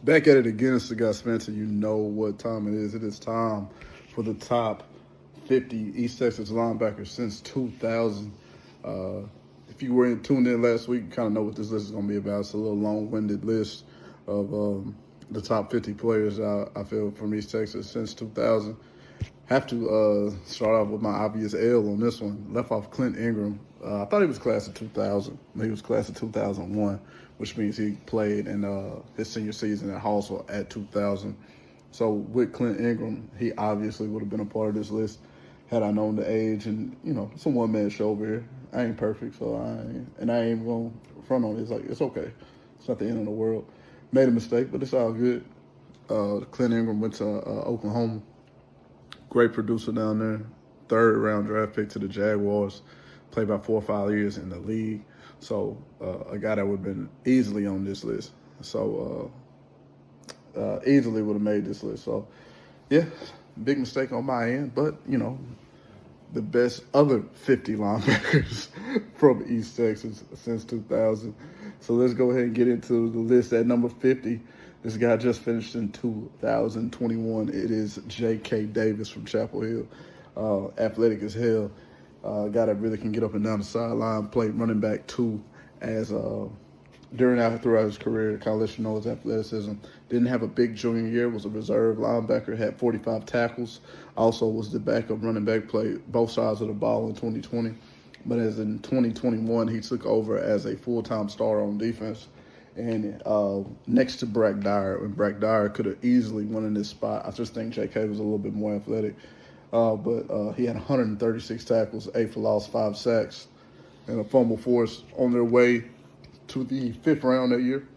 Back at it again, it's the guy Spencer. You know what time it is. It is time for the top 50 East Texas linebackers since 2000. If you were tuned in last week, you kind of know what this list is going to be about. It's a little long-winded list of the top 50 players I feel from East Texas since 2000. Have to start off with my obvious L on this one. Left off Clint Ingram. I thought he was class of 2000. He was class of 2001, which means he played in his senior season at Hallsville at 2000. So with Clint Ingram, he obviously would have been a part of this list had I known the age. And, you know, it's a one-man show over here. I ain't perfect, so I ain't going to front on it. It's like, it's okay. It's not the end of the world. Made a mistake, but it's all good. Clint Ingram went to Oklahoma. Great producer down there. Third-round draft pick to the Jaguars. Played about 4 or 5 years in the league. So a guy that would have been easily on this list. So easily would have made this list. So, yeah, big mistake on my end. But, you know, the best other 50 linebackers from East Texas since 2000. So let's go ahead and get into the list at number 50. This guy just finished in 2021. It is Jakair Davis from Chapel Hill. Athletic as hell. Guy that really can get up and down the sideline. Played running back too throughout his career. Kind of lets you know his athleticism. Didn't have a big junior year. Was a reserve linebacker. Had 45 tackles. Also was the backup running back. Played both sides of the ball in 2020. But as in 2021, he took over as a full-time starter on defense. And next to Brack Dyer, and Brack Dyer could have easily won in this spot. I just think Jakair was a little bit more athletic. But he had 136 tackles, 8 for loss, 5 sacks, and a fumble force on their way to the 5th round that year.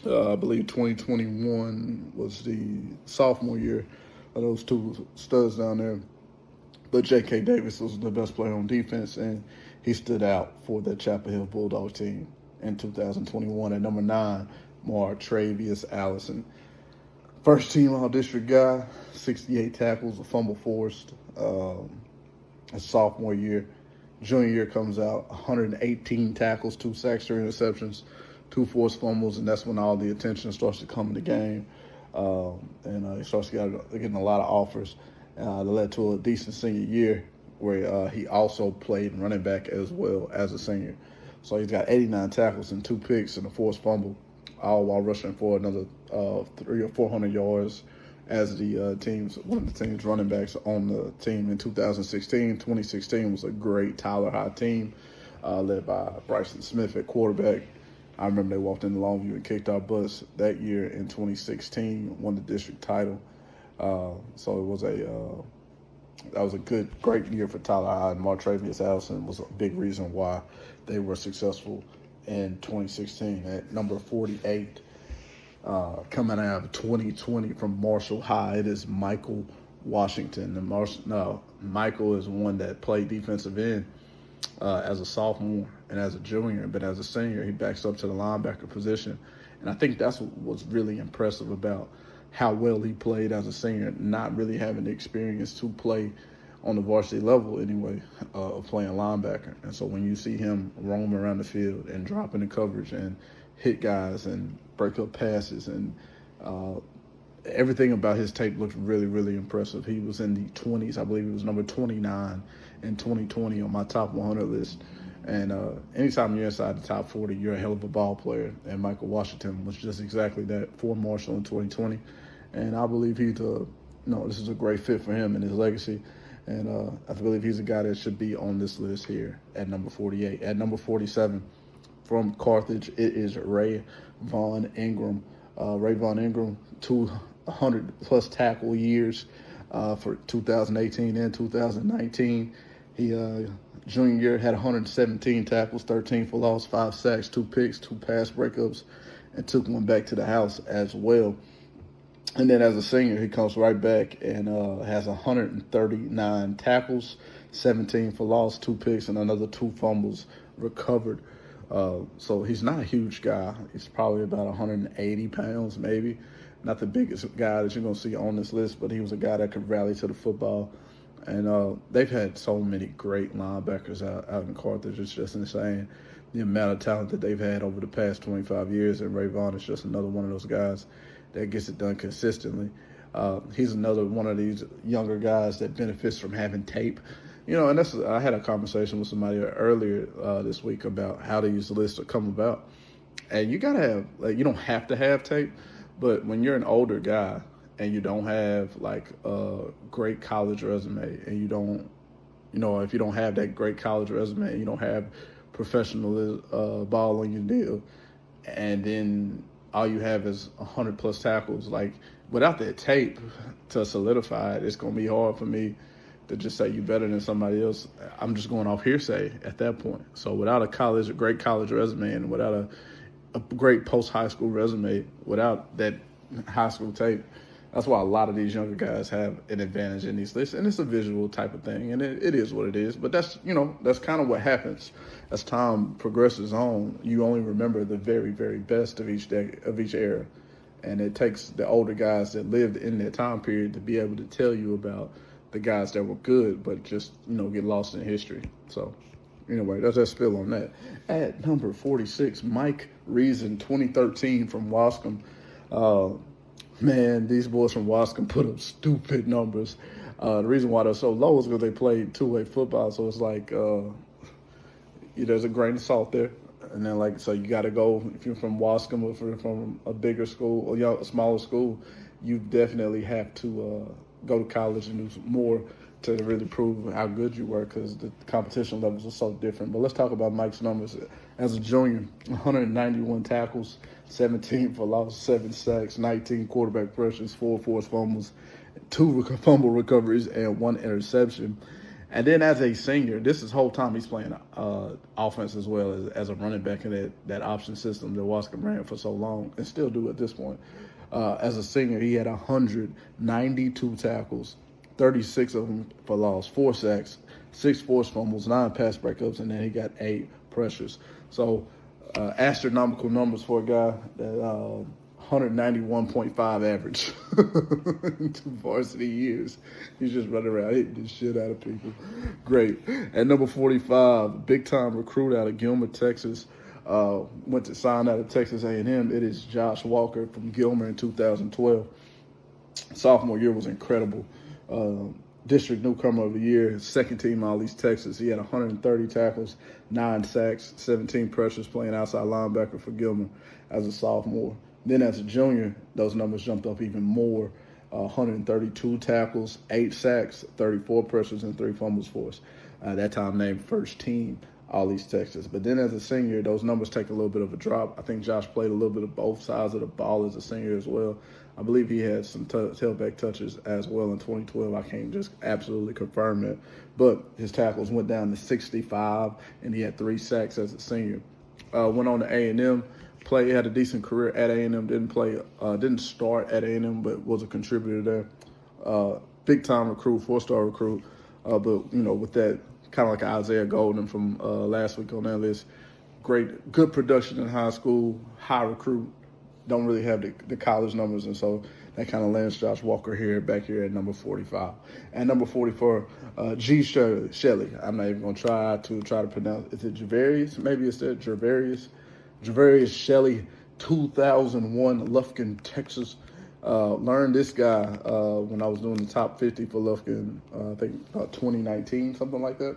I believe 2021 was the sophomore year of those two studs down there. But Jakair Davis was the best player on defense, and he stood out for the Chapel Hill Bulldog team in 2021 at number 9, Martraius Allison. First team all-district guy, 68 tackles, a fumble forced, his sophomore year. Junior year comes out, 118 tackles, 2 sacks, 3 interceptions, 2 forced fumbles, and that's when all the attention starts to come in the game. He starts getting a lot of offers. That led to a decent senior year where he also played running back as well as a senior. So he's got 89 tackles and 2 picks and a forced fumble, all while rushing for another 300 or 400 yards as one of the team's running backs on the team in 2016. 2016 was a great Tyler High team led by Bryson Smith at quarterback. I remember they walked into Longview and kicked our butts that year in 2016, won the district title. So it was that was a great year for Tyler High, and Martraius Allison was a big reason why they were successful in 2016. At number 48, coming out of 2020 from Marshall High, it is Michael Washington. And Michael is one that played defensive end as a sophomore and as a junior, but as a senior, he backs up to the linebacker position. And I think that's what was really impressive about how well he played as a senior, not really having the experience to play on the varsity level anyway, of playing linebacker. And so when you see him roam around the field and drop into coverage and hit guys and break up passes and everything about his tape looks really, really impressive. He was in the 20s. I believe he was number 29 in 2020 on my top 100 list. And anytime you're inside the top 40, you're a hell of a ball player. And Michael Washington was just exactly that for Marshall in 2020. And I believe this is a great fit for him and his legacy. And I believe he's a guy that should be on this list here at number 48. At number 47, from Carthage, it is Rayvon Ingram. Rayvon Ingram, 200-plus tackle years for 2018 and 2019. He junior year had 117 tackles, 13 for loss, 5 sacks, 2 picks, 2 pass breakups, and took one back to the house as well. And then as a senior, he comes right back and has 139 tackles, 17 for loss, 2 picks, and another 2 fumbles recovered. So he's not a huge guy. He's probably about 180 pounds, maybe. Not the biggest guy that you're going to see on this list, but he was a guy that could rally to the football. And they've had so many great linebackers out in Carthage. It's just insane. the amount of talent that they've had over the past 25 years. And Rayvon is just another one of those guys that gets it done consistently. He's another one of these younger guys that benefits from having tape. And I had a conversation with somebody earlier this week about how these lists come about. And you gotta have, you don't have to have tape, but when you're an older guy and you don't have a great college resume, and you don't, if you don't have that great college resume, and you don't have professional ball on your deal, and then all you have is 100+ tackles, without that tape to solidify it, it's gonna be hard for me to just say you better than somebody else. I'm just going off hearsay at that point. So without a great college resume, and without a great post-high school resume, without that high school tape, that's why a lot of these younger guys have an advantage in these lists. And it's a visual type of thing, and it is what it is. But that's kind of what happens. As time progresses on, you only remember the very, very best of each era. And it takes the older guys that lived in that time period to be able to tell you about the guys that were good, but just, get lost in history. So anyway, that's that spill on that. At number 46, Mike Reasonz, 2013 from Wascom. Man, these boys from Wascom put up stupid numbers. The reason why they're so low is because they played two-way football. So it's there's a grain of salt there. And then, so you got to go, if you're from Wascom or from a bigger school or a smaller school, you definitely have to go to college and do more to really prove how good you were, because the competition levels are so different. But let's talk about Mike's numbers. As a junior, 191 tackles, 17 for loss, 7 sacks, 19 quarterback pressures, 4 forced fumbles, 2 fumble recoveries, and 1 interception. And then as a senior, this whole time he's playing offense as well as a running back in that option system that Wascom ran for so long and still do at this point. As a senior, he had 192 tackles, 36 of them for loss, 4 sacks, 6 forced fumbles, 9 pass breakups, and then he got 8 pressures. So astronomical numbers for a guy that 191.5 average in 2 varsity years. He's just running around hitting the shit out of people. Great. At number 45, big-time recruit out of Gilmer, Texas. Went to sign out of Texas A&M. It is Josh Walker from Gilmer in 2012. Sophomore year was incredible. District Newcomer of the Year, second team All East Texas. He had 130 tackles, 9 sacks, 17 pressures, playing outside linebacker for Gilmer as a sophomore. Then as a junior, those numbers jumped up even more. 132 tackles, 8 sacks, 34 pressures, and 3 fumbles forced. That time named first team All East Texas. But then as a senior, those numbers take a little bit of a drop. I think Josh played a little bit of both sides of the ball as a senior as well. I believe he had some tailback touches as well in 2012. I can't just absolutely confirm that. But his tackles went down to 65, and he had 3 sacks as a senior. Went on to A&M. Had a decent career at A&M. Didn't start at A&M, but was a contributor there. Big time recruit, 4-star recruit. But with that, kind of like Isaiah Golden from last week on that list. Good production in high school, high recruit. Don't really have the college numbers, and so that kind of lands Josh Walker back here at number 45. At number 44, Shelly. I'm not even gonna try to pronounce. Is it Javarius? Maybe it's that Javarius. Javarius Shelly, 2001, Lufkin, Texas. Learned this guy when I was doing the top 50 for Lufkin, I think about 2019, something like that.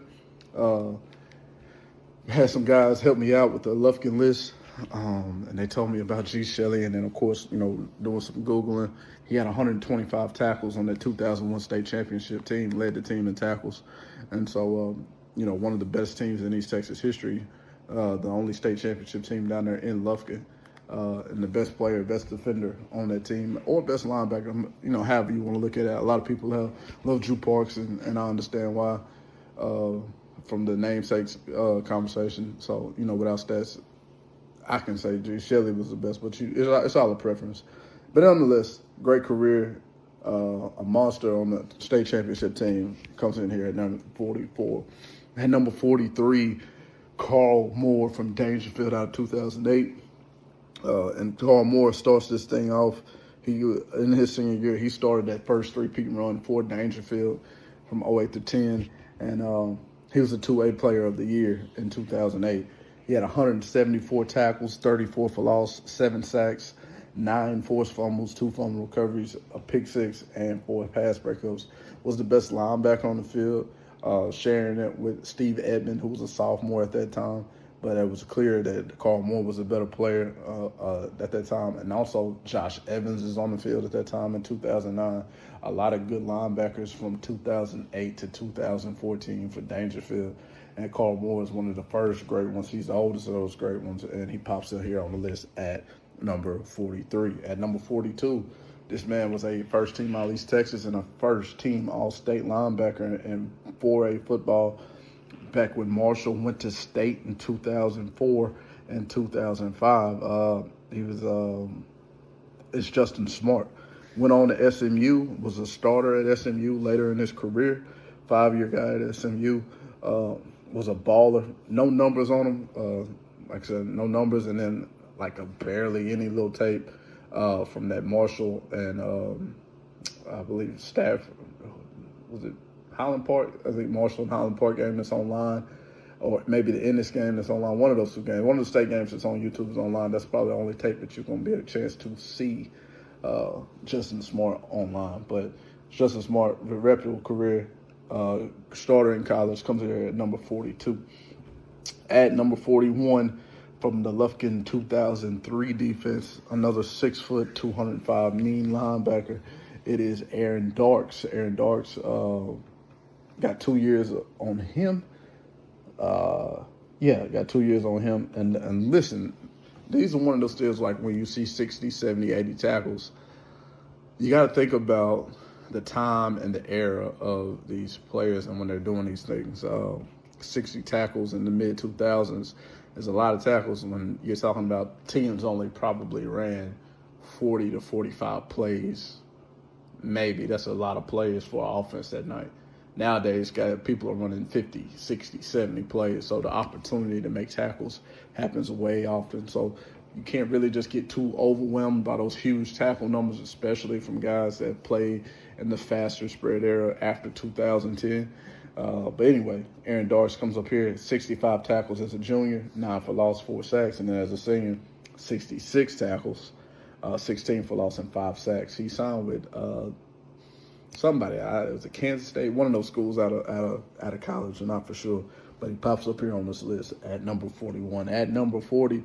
Had some guys help me out with the Lufkin list, and they told me about G. Shelly, and then, of course, doing some Googling. He had 125 tackles on that 2001 state championship team, led the team in tackles. And so, one of the best teams in East Texas history, the only state championship team down there in Lufkin. And the best player, best defender on that team, or best linebacker, however you want to look at it. A lot of people love Drew Parks, and I understand why from the namesakes conversation. So, without stats, I can say G. Shelly was the best, but it's all a preference. But nonetheless, great career, a monster on the state championship team, comes in here at number 44. At number 43, Carl Moore from Dangerfield out of 2008. And Carl Moore starts this thing off. In his senior year, he started that first 3-peat run for Dangerfield from 08 to 10. And he was a 2A player of the year in 2008. He had 174 tackles, 34 for loss, 7 sacks, 9 forced fumbles, 2 fumble recoveries, a pick 6, and 4 pass breakups. Was the best linebacker on the field, sharing it with Steve Edmond, who was a sophomore at that time. But it was clear that Carl Moore was a better player at that time. And also Josh Evans is on the field at that time in 2009. A lot of good linebackers from 2008 to 2014 for Dangerfield. And Carl Moore is one of the first great ones. He's the oldest of those great ones, and he pops up here on the list at number 43. At number 42, this man was a first-team All-East Texas and a first-team All-State linebacker in 4A football back when Marshall went to state in 2004 and 2005. It's Justin Smart. Went on to SMU, was a starter at SMU later in his career. 5-year guy at SMU. Was a baller. No numbers on him. Like I said, no numbers, and then like a barely any little tape from that Marshall and I believe staff. Was it Highland Park? I think Marshall and Highland Park game that's online, or maybe the Ennis game that's online. One of those two games. One of the state games that's on YouTube is online. That's probably the only tape that you're going to get a chance to see Justin Smart online. But Justin Smart, a reputable career. Starter in college, comes here at number 42. At number 41, from the Lufkin 2003 defense, another 6 foot, 205 mean linebacker. It is Aaron Darks. Aaron Darks got 2 years on him. Got 2 years on him. And listen, these are one of those deals like when you see 60, 70, 80 tackles, you got to think about the time and the era of these players and when they're doing these things. 60 tackles in the mid-2000s is a lot of tackles when you're talking about teams only probably ran 40 to 45 plays. Maybe that's a lot of plays for offense that night. Nowadays, people are running 50, 60, 70 plays, so the opportunity to make tackles happens way often. So you can't really just get too overwhelmed by those huge tackle numbers, especially from guys that played in the faster spread era after 2010. But anyway, Aaron Darks comes up here, 65 tackles as a junior, 9 for loss, 4 sacks, and then as a senior, 66 tackles, 16 for loss, and 5 sacks. He signed with somebody. It was a Kansas State, one of those schools out of college, I'm not for sure. But he pops up here on this list at number 41. At number 40,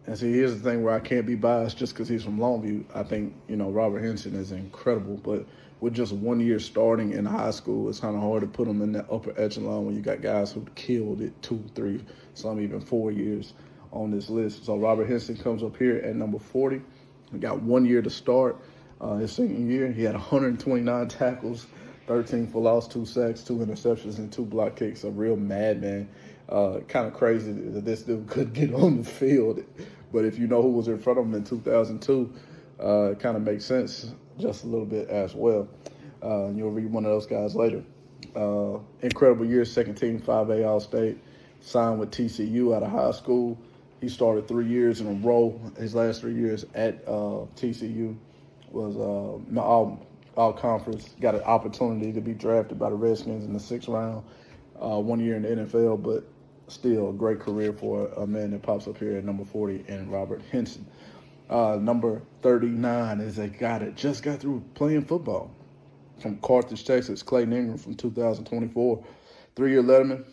and see, here's the thing where I can't be biased just because he's from Longview. I think, Robert Henson is incredible, but with just 1 year starting in high school, it's kind of hard to put him in that upper echelon when you got guys who killed it 2, 3, some even 4 years on this list. So Robert Henson comes up here at number 40. He got 1 year to start. His senior year, he had 129 tackles, 13 for loss, 2 sacks, 2 interceptions, and 2 block kicks. A real madman. Kind of crazy that this dude could get on the field. But if you know who was in front of him in 2002, it kind of makes sense just a little bit as well. You'll read one of those guys later. Incredible year, second team 5A All-State. Signed with TCU out of high school. He started 3 years in a row. His last 3 years at TCU was all conference. Got an opportunity to be drafted by the Redskins in the 6th round. 1 year in the NFL, but still a great career for a man that pops up here at number 40 and Robert Henson. Number 39 is a guy that just got through playing football from Carthage, Texas, Clayton Ingram from 2024. 3-year letterman,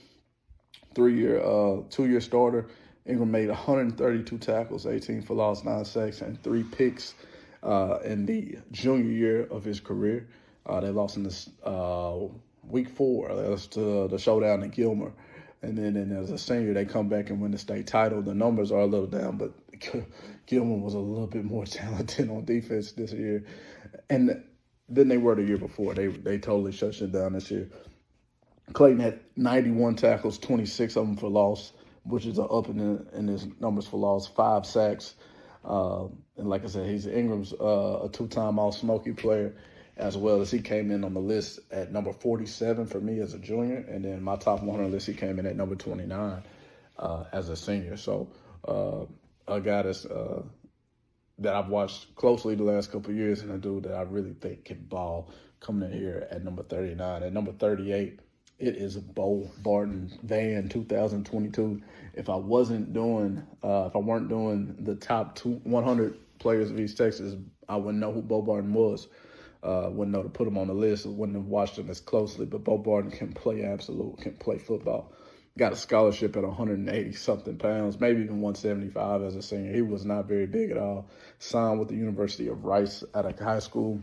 2-year starter. Ingram made 132 tackles, 18 for loss, 9 sacks, and 3 picks in the junior year of his career. They lost in this week 4. That was to the showdown in Gilmer. And then as a senior, they come back and win the state title. The numbers are a little down, but Gilmer was a little bit more talented on defense this year. And then they were the year before. They totally shut shit down this year. Clayton had 91 tackles, 26 of them for loss, which is an up in his numbers for loss, 5 sacks. And like I said, he's Ingram's a 2-time All-Smoaky player, as well as he came in on the list at number 47 for me as a junior. And then my top 100 list, he came in at number 29 as a senior. So a guy that I've watched closely the last couple of years, and a dude that I really think can ball, coming in here at number 39. At number 38, It is Bo Barton Van 2022. If I weren't doing the top 100 players of East Texas, I wouldn't know who Bo Barton was. Wouldn't know to put him on the list. Wouldn't have watched him as closely. But Bo Barton can play football. Got a scholarship at 180-something pounds, maybe even 175 as a senior. He was not very big at all. Signed with the University of Rice out of high school.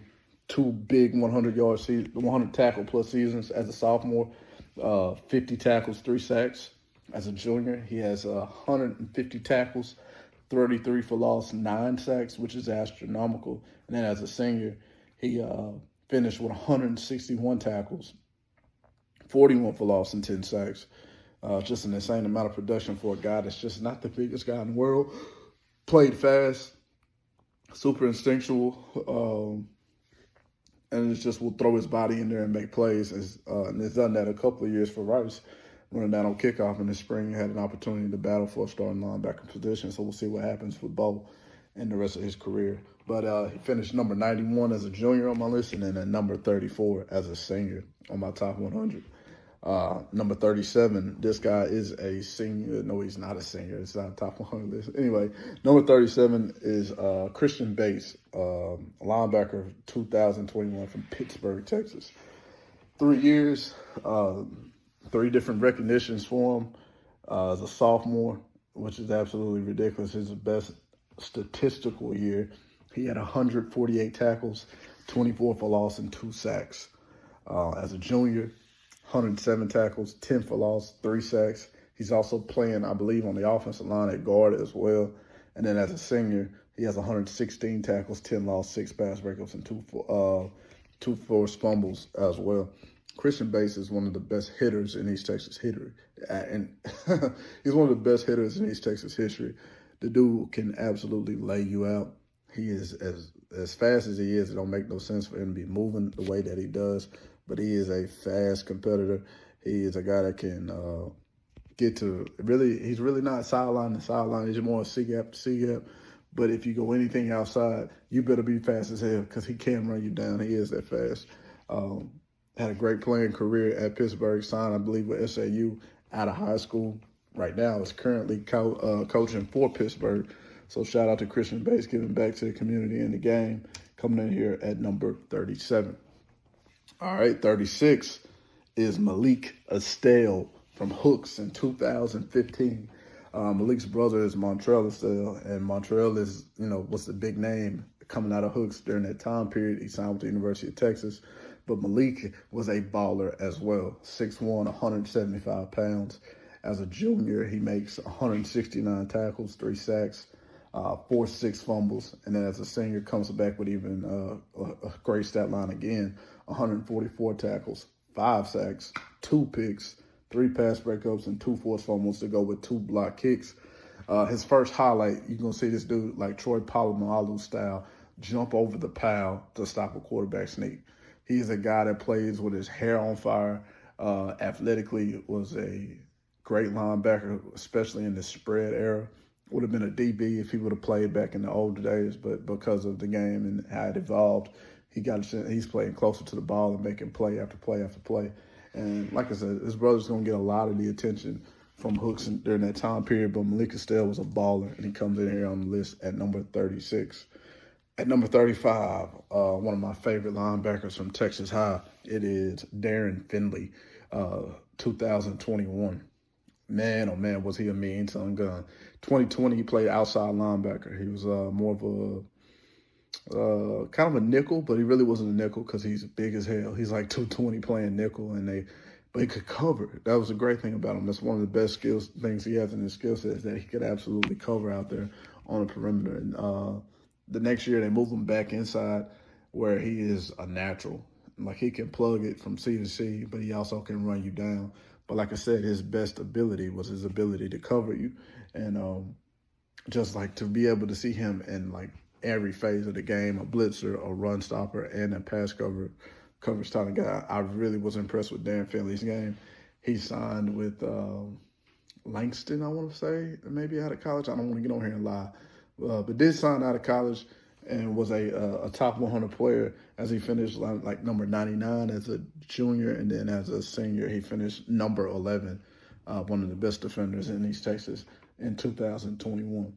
2 big 100 tackle plus seasons as a sophomore. 50 tackles, 3 sacks. As a junior, he has 150 tackles, 33 for loss, 9 sacks, which is astronomical. And then as a senior, he finished with 161 tackles, 41 for loss, and 10 sacks. Just an insane amount of production for a guy that's just not the biggest guy in the world. Played fast, super instinctual, and it's just will throw his body in there and make plays. And has done that a couple of years for Rice, running down on kickoff in the spring. Had an opportunity to battle for a starting linebacker position, so we'll see what happens with Bo in the rest of his career. But he finished number 91 as a junior on my list, and then at number 34 as a senior on my top 100. Number 37, this guy is a senior. No, he's not a senior. It's not a top 100 list. Anyway, number 37 is Christian Bates, linebacker 2021 from Pittsburgh, Texas. 3 years, 3 different recognitions for him as a sophomore, which is absolutely ridiculous. His best statistical year. He had 148 tackles, 24 for loss, and 2 sacks. As a junior, 107 tackles, 10 for loss, 3 sacks. He's also playing, I believe, on the offensive line at guard as well. And then as a senior, he has 116 tackles, 10 loss, 6 pass breakups, and 2 forced fumbles as well. Christian Bates is one of the best hitters in East Texas history. And he's one of the best hitters in East Texas history. The dude can absolutely lay you out. He is as fast as he is. It don't make no sense for him to be moving the way that he does. But he is a fast competitor. He is a guy that can get to he's really not sideline to sideline. He's more C-gap to C-gap. But if you go anything outside, you better be fast as hell because he can run you down. He is that fast. Had a great playing career at Pittsburgh. Signed, I believe, with SAU out of high school. Right now is currently coaching for Pittsburgh. So shout out to Christian Bates, giving back to the community and the game, coming in here at number 37. All right, 36 is Malik Estelle from Hooks in 2015. Malik's brother is Martraius Allison, and Martraius is, was the big name coming out of Hooks during that time period. He signed with the University of Texas. But Malik was a baller as well, 6'1", 175 pounds. As a junior, he makes 169 tackles, 3 sacks, 4-6 fumbles. And then as a senior, comes back with even a great stat line again, 144 tackles, 5 sacks, 2 picks, 3 pass breakups, and 2 forced fumbles to go with 2 block kicks. His first highlight, you're going to see this dude like Troy Polamalu style jump over the pile to stop a quarterback sneak. He's a guy that plays with his hair on fire. Athletically was a great linebacker, especially in the spread era. Would have been a DB if he would have played back in the old days, but because of the game and how it evolved, he's playing closer to the ball and making play after play after play. And like I said, his brother's going to get a lot of the attention from Hooks during that time period, but Malik Estelle was a baller, and he comes in here on the list at number 36. At number 35, one of my favorite linebackers from Texas High, it is Darren Finley, 2021. Man, oh man, was he a mean son gun. 2020, he played outside linebacker. He was more of a kind of a nickel, but he really wasn't a nickel because he's big as hell. He's like 220 playing nickel, but he could cover. That was the great thing about him. That's one of the best things he has in his skill set is that he could absolutely cover out there on the perimeter. And the next year, they moved him back inside where he is a natural. Like, he can plug it from C to C, but he also can run you down. But like I said, his best ability was his ability to cover you. And just like to be able to see him in like every phase of the game, a blitzer, a run stopper, and a pass coverage kind of guy. I really was impressed with Darren Finley's game. He signed with Langston, I want to say, maybe out of college. I don't want to get on here and lie. But did sign out of college and was a top 100 player as he finished like number 99 as a junior, and then as a senior he finished number 11, one of the best defenders in East Texas in 2021.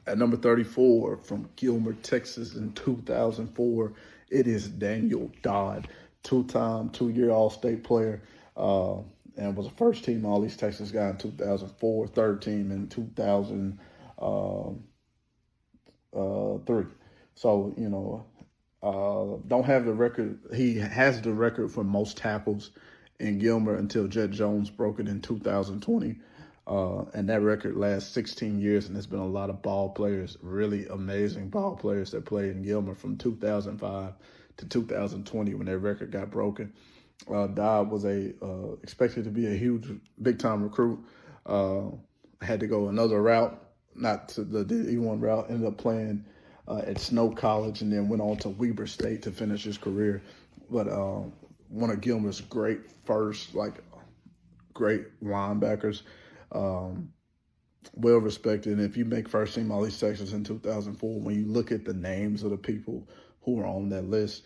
At number 34 from Gilmer, Texas in 2004, it is Daniel Dodd, two-time, two-year All-State player, and was a first-team All-East Texas guy in 2004, third team in 2003. So, you know, don't have the record. He has the record for most tackles in Gilmer until Jet Jones broke it in 2020. And that record lasts 16 years, and there's been a lot of ball players, really amazing ball players that played in Gilmer from 2005 to 2020 when that record got broken. Dodd was expected to be a huge, big-time recruit. Had to go another route, not to the D1 route, ended up playing at Snow College and then went on to Weber State to finish his career. But one of Gilmer's great linebackers. Well respected. And if you make first team All East Texas in 2004, when you look at the names of the people who are on that list,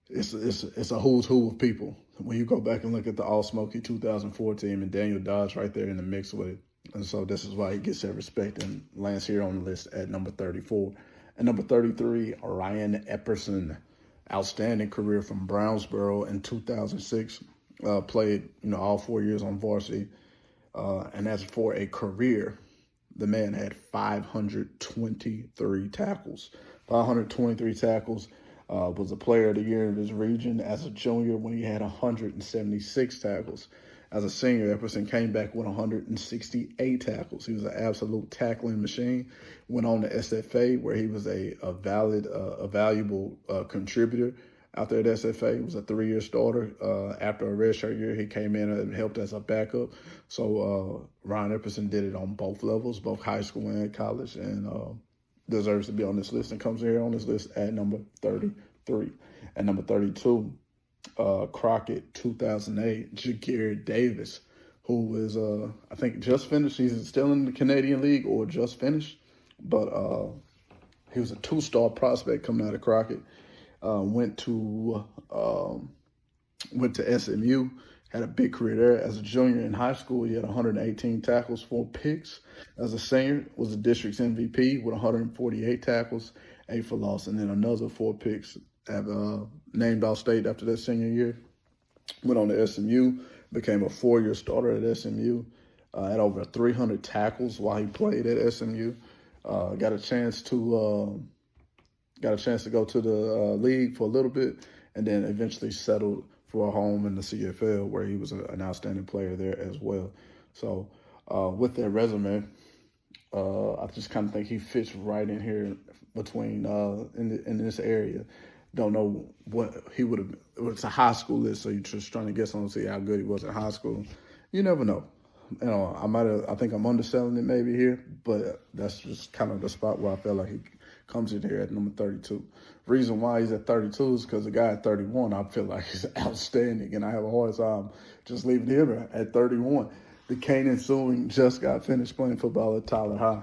it's a who's who of people. When you go back and look at the All Smoaky 2004 team, and Daniel Dodd's right there in the mix with it. And so this is why he gets that respect and lands here on the list at number 34. At number 33, Ryan Epperson, outstanding career from Brownsboro in 2006. Played, all 4 years on varsity. And as for a career, the man had 523 tackles. 523 tackles. Was a player of the year in his region as a junior when he had 176 tackles. As a senior, Epperson came back with 168 tackles. He was an absolute tackling machine. Went on to SFA, where he was a valuable contributor out there at SFA. He was a 3-year starter. After a redshirt year, he came in and helped as a backup. So Ryan Epperson did it on both levels, both high school and college, and deserves to be on this list and comes here on this list at number 33. At number 32, Crockett, 2008, Jakair Davis, who is, I think, just finished. He's still in the Canadian League or just finished, but he was a 2-star prospect coming out of Crockett. Went to SMU, had a big career there. As a junior in high school, he had 118 tackles, 4 picks. As a senior, was the district's MVP with 148 tackles, 8 for loss, and then another 4 picks. Named All-State after that senior year. Went on to SMU, became a 4-year starter at SMU. Had over 300 tackles while he played at SMU. Got a chance to go to the league for a little bit, and then eventually settled for a home in the CFL, where he was an outstanding player there as well. So with that resume, I just kind of think he fits right in here between in this area. Don't know what he would have. It's a high school list, so you're just trying to guess on to see how good he was in high school. You never know. I think I'm underselling it maybe here, but that's just kind of the spot where I feel like he comes in here at number 32. Reason why he's at 32 is because the guy at 31, I feel like he's outstanding, and I have a hard time just leaving him at 31. The Kanan Suing just got finished playing football at Tyler High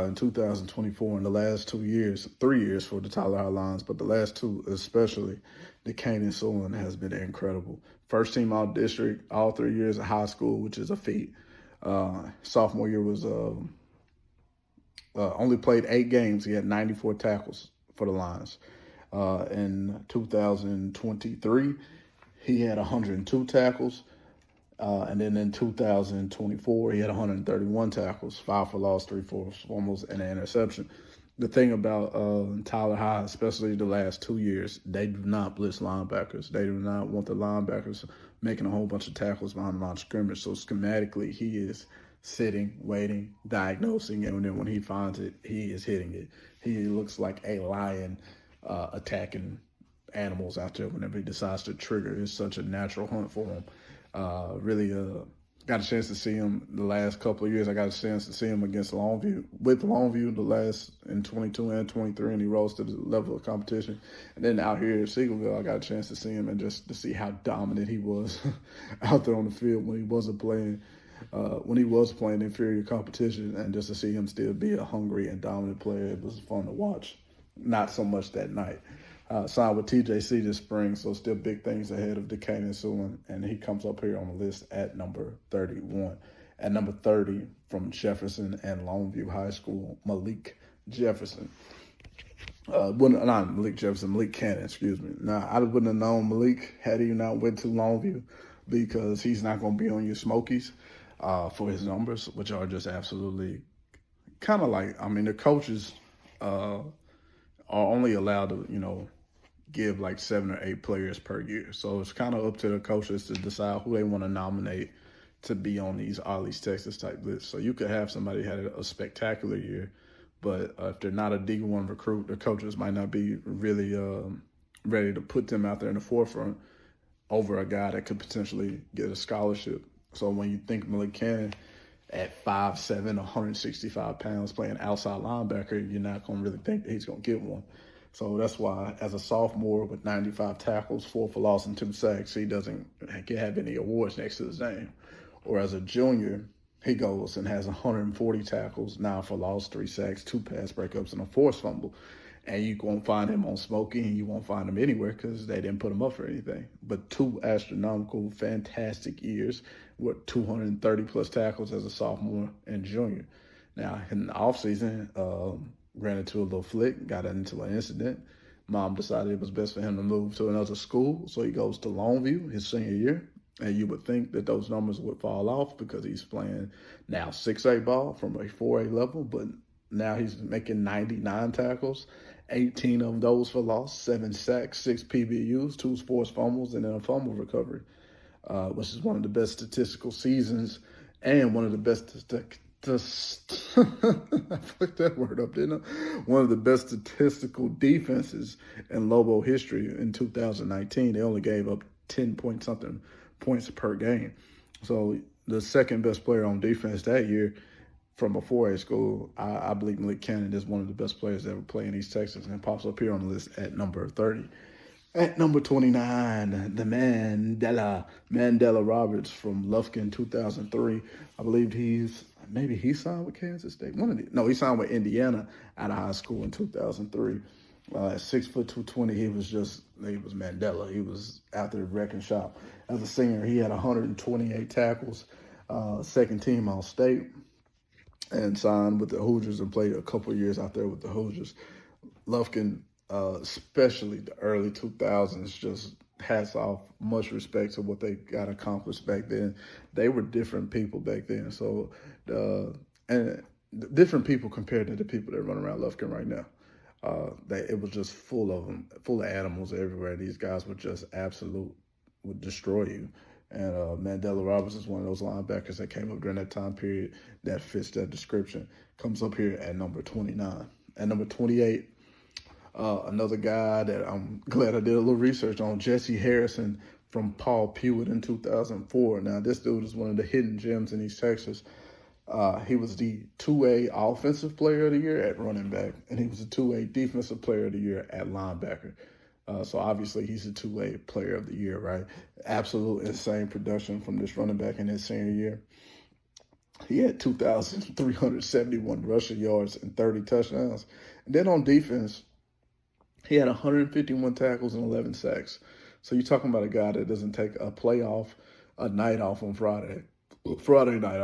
in 2024. In the last 2 years, 3 years for the Tyler High Lions, but the last 2 especially, the Kanan Suing has been incredible. First team all district, all 3 years of high school, which is a feat. Sophomore year was only played 8 games. He had 94 tackles for the Lions. In 2023, he had 102 tackles. And then in 2024, he had 131 tackles, 5 for loss, 3 for fumbles, and an interception. The thing about Tyler High, especially the last 2 years, they do not blitz linebackers. They do not want the linebackers making a whole bunch of tackles behind the line of scrimmage. So schematically, he is sitting, waiting, diagnosing, and then when he finds it, he is hitting it. He looks like a lion attacking animals out there whenever he decides to trigger. It's such a natural hunt for him. Really got a chance to see him the last couple of years. I got a chance to see him against Longview, with Longview the last in 22 and 23, and he rose to the level of competition. And then out here at Seagoville, I got a chance to see him and just to see how dominant he was out there on the field when he wasn't playing. when he was playing inferior competition, and just to see him still be a hungry and dominant player, it was fun to watch. Not so much that night. Signed with TJC this spring, so still big things ahead of Kanan Suing, and he comes up here on the list at number 31. At number 30, from Jefferson and Longview High School, Malik Jefferson. Not Malik Jefferson, Malik Cannon, excuse me. Now, I wouldn't have known Malik had he not went to Longview, because he's not going to be on your Smoakies for his numbers, which are just absolutely kind of like, I mean, the coaches are only allowed to, give like 7 or 8 players per year. So it's kind of up to the coaches to decide who they want to nominate to be on these East Texas type lists. So you could have somebody had a spectacular year, but if they're not a D1 recruit, the coaches might not be really ready to put them out there in the forefront over a guy that could potentially get a scholarship. So when you think Malik Cannon at 5'7", 165 pounds playing outside linebacker, you're not going to really think that he's going to get one. So that's why, as a sophomore with 95 tackles, 4 for loss, and 2 sacks, he doesn't have any awards next to his name. Or as a junior, he goes and has 140 tackles, 9 for loss, 3 sacks, 2 pass breakups, and a forced fumble. And you won't find him on Smoaky, and you won't find him anywhere because they didn't put him up for anything. But 2 astronomical, fantastic years with 230-plus tackles as a sophomore and junior. Now, in the offseason, ran into a little flick, got into an incident. Mom decided it was best for him to move to another school, so he goes to Longview his senior year. And you would think that those numbers would fall off because he's playing now 6A ball from a 4A level, but now he's making 99 tackles, 18 of those for loss, 7 sacks, 6 PBUs, 2 forced fumbles, and then a fumble recovery, which is one of the best statistical seasons and one of the best I fucked that word up, didn't I? One of the best statistical defenses in Lobo history in 2019. They only gave up 10-point-something points per game. So the second best player on defense that year from a 4A school, I believe Malik Cannon is one of the best players that ever play in East Texas, and pops up here on the list at number 30. At number 29, the Mandela Roberts from Lufkin, 2003. I believe he signed with Kansas State. He signed with Indiana out of high school in 2003. At 6 foot 220, he was Mandela. He was out there wrecking shop. As a senior, he had 128 tackles, second team all state, and signed with the Hoosiers and played a couple years out there with the Hoosiers. Lufkin, especially the early 2000s, just hats off, much respect to what they got accomplished back then. They were different people back then. So, different people compared to the people that run around Lufkin right now. It was just full of them, full of animals everywhere. These guys would destroy you. And Mandela Roberts is one of those linebackers that came up during that time period that fits that description. Comes up here at number 29. At number 28, another guy that I'm glad I did a little research on, Jesse Harrison from Paul Pewitt in 2004. Now, this dude is one of the hidden gems in East Texas. He was the 2A Offensive Player of the Year at running back, and he was the 2A Defensive Player of the Year at linebacker. So obviously he's a 2A Player of the Year, right? Absolute insane production from this running back in his senior year. He had 2,371 rushing yards and 30 touchdowns. And then on defense, he had 151 tackles and 11 sacks. So you're talking about a guy that doesn't take a night off on Friday. Friday night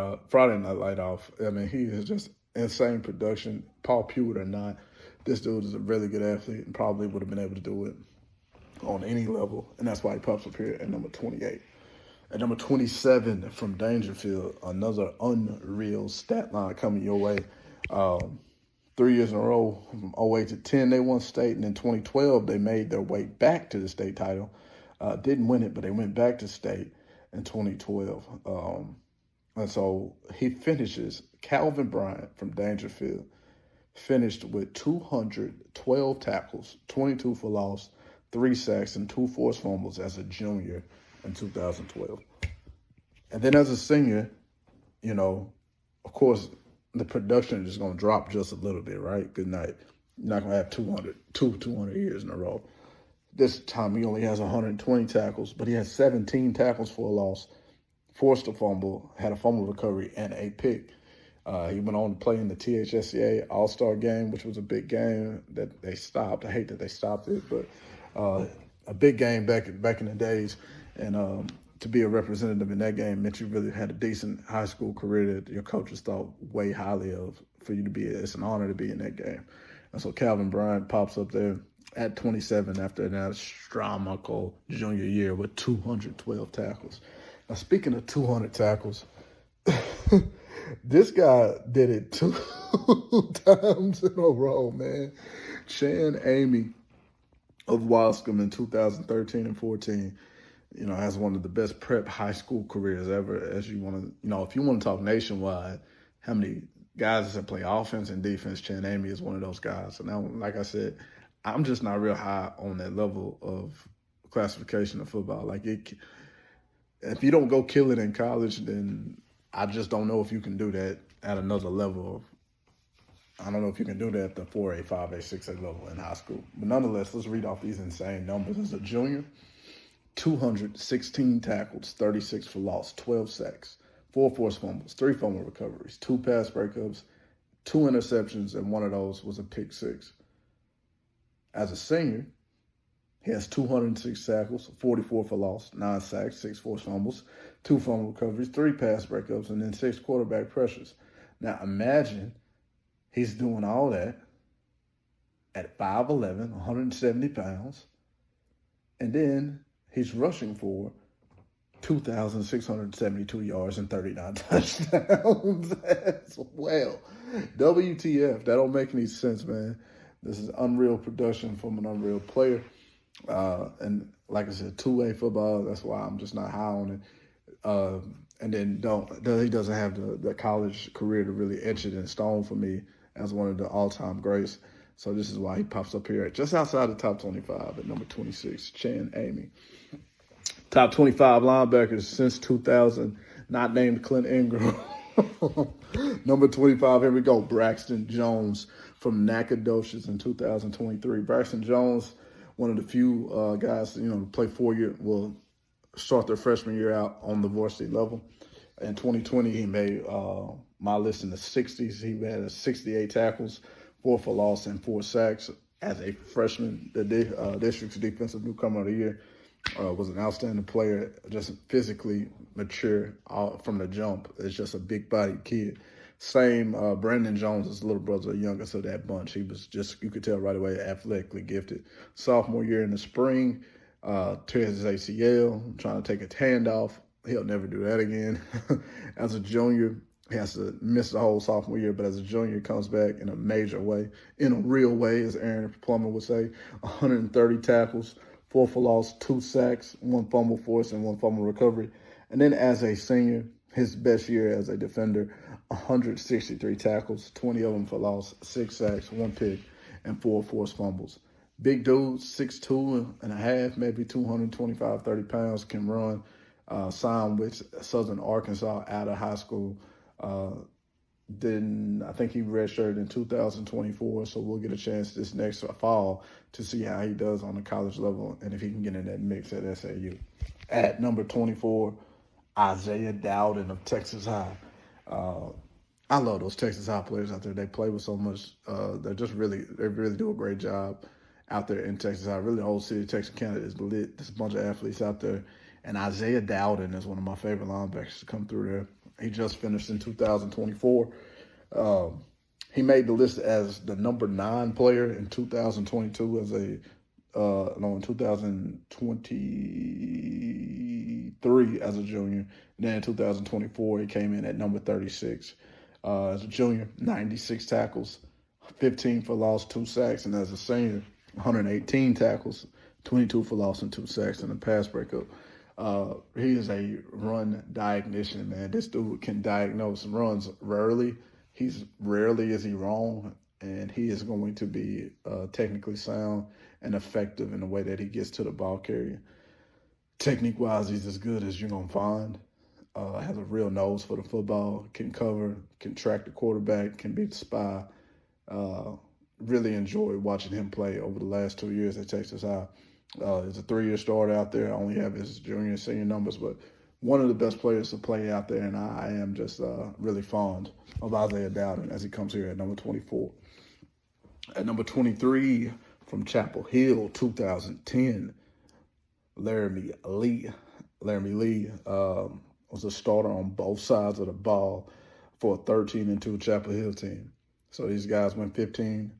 light off. I mean, he is just insane production. Paul Pewitt or not, this dude is a really good athlete and probably would have been able to do it on any level. And that's why he pops up here at number 28. At number 27 from Dangerfield, another unreal stat line coming your way. 3 years in a row, from 08 to 10, they won state. And in 2012, they made their way back to the state title. Didn't win it, but they went back to state in 2012. And so he finishes, Calvin Bryant from Dangerfield, finished with 212 tackles, 22 for loss, 3 sacks, and 2 forced fumbles as a junior in 2012. And then as a senior, of course, the production is going to drop just a little bit, right? Good night. You're not going to have 200 years in a row. This time he only has 120 tackles, but he has 17 tackles for a loss, forced a fumble, had a fumble recovery, and a pick. He went on to play in the THSCA All-Star game, which was a big game that they stopped. I hate that they stopped it, but a big game back in the days. And to be a representative in that game meant you really had a decent high school career that your coaches thought way highly of for you to be. It's an honor to be in that game. And so Calvin Bryant pops up there at 27 after an astronomical junior year with 212 tackles. Now, speaking of 200 tackles, this guy did it 2 times in a row, man. Chan Amy of Wascom in 2013 and 14, has one of the best prep high school careers ever. As you want to, if you want to talk nationwide, how many guys that play offense and defense, Chan Amy is one of those guys. So now, like I said, I'm just not real high on that level of classification of football. Like, if you don't go kill it in college, then I just don't know if you can do that at another level. I don't know if you can do that at the 4A, 5A, 6A level in high school. But nonetheless, let's read off these insane numbers. As a junior, 216 tackles, 36 for loss, 12 sacks, 4 forced fumbles, 3 fumble recoveries, 2 pass breakups, 2 interceptions, and one of those was a pick 6. As a senior, he has 206 tackles, 44 for loss, 9 sacks, 6 forced fumbles, 2 fumble recoveries, 3 pass breakups, and then 6 quarterback pressures. Now imagine he's doing all that at 5'11", 170 pounds, and then he's rushing for 2,672 yards and 39 touchdowns as well. WTF, that don't make any sense, man. This is unreal production from an unreal player. And like I said, 2A football, that's why I'm just not high on it. And then he doesn't have the college career to really etch it in stone for me as one of the all-time greats. So this is why he pops up here just outside the top 25 at number 26, Chan Amy. Top 25 linebackers since 2000, not named Clint Ingram. Number 25, here we go, Braxton Jones from Nacogdoches in 2023. Braxton Jones, one of the few guys, to play 4 years, will start their freshman year out on the varsity level. In 2020, he made my list in the 60s. He had 68 tackles, 4 for loss, and 4 sacks as a freshman. The district's defensive newcomer of the year. Was an outstanding player, just physically mature from the jump. It's just a big-bodied kid. Same, Brandon Jones, his little brother, the youngest of that bunch. He was just, you could tell right away, athletically gifted. Sophomore year in the spring, tears his ACL, trying to take a handoff. He'll never do that again. As a junior, he has to miss the whole sophomore year, but as a junior, he comes back in a major way, in a real way, as Aaron Plummer would say. 130 tackles, 4 for loss, 2 sacks, 1 fumble force, and 1 fumble recovery. And then as a senior, his best year as a defender, 163 tackles, 20 of them for loss, 6 sacks, 1 pick, and 4 forced fumbles. Big dude, 6'2" and a half, maybe 225, 30 pounds, can run. Signed with Southern Arkansas out of high school. Then I think he redshirted in 2024, so we'll get a chance this next fall to see how he does on the college level and if he can get in that mix at SAU. At number 24, Isaiah Dowden of Texas High. I love those Texas High players out there. They play with so much. They really do a great job out there in Texas High. Really, the whole city of Texarkana is lit. There's a bunch of athletes out there. And Isaiah Dowden is one of my favorite linebackers to come through there. He just finished in 2024. He made the list as the number 9 player in 2022 in 2023 as a junior. And then in 2024, he came in at number 36. As a junior, 96 tackles, 15 for loss, 2 sacks. And as a senior, 118 tackles, 22 for loss, and 2 sacks and a pass breakup. He is a run diagnostician, man. This dude can diagnose runs rarely. Rarely is he wrong, and he is going to be technically sound and effective in the way that he gets to the ball carrier. Technique-wise, he's as good as you're going to find. Has a real nose for the football, can cover, can track the quarterback, can beat the spy. Really enjoyed watching him play over the last 2 years at Texas High. He's a 3-year starter out there. I only have his junior and senior numbers, but one of the best players to play out there, and I am just really fond of Isaiah Dowden as he comes here at number 24. At number 23, from Chapel Hill, 2010, Laramie Lee. Laramie Lee was a starter on both sides of the ball for a 13-2 Chapel Hill team. So these guys played 15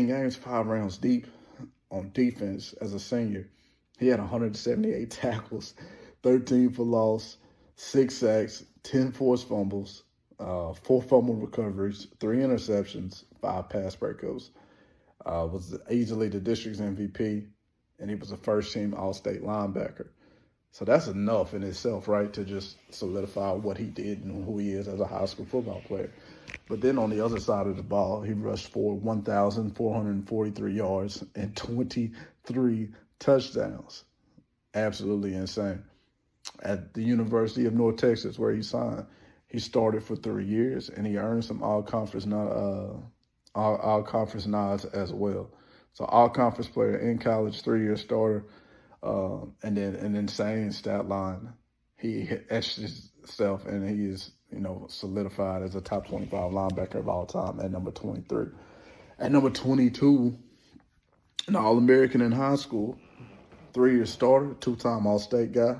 games, 5 rounds deep on defense as a senior. He had 178 tackles, 13 for loss, 6 sacks, 10 forced fumbles, 4 fumble recoveries, 3 interceptions, 5 pass breakups. Was easily the district's MVP, and he was a first-team All-State linebacker. So that's enough in itself, right, to just solidify what he did and who he is as a high school football player. But then on the other side of the ball, he rushed for 1,443 yards and 23 touchdowns. Absolutely insane. At the University of North Texas, where he signed, he started for 3 years, and he earned some all-conference nods as well. So all-conference player in college, 3-year starter, and then an insane stat line. He etched himself, and he is, solidified as a top 25 linebacker of all time at number 23. At number 22, an All-American in high school, 3-year starter, 2-time All-State guy,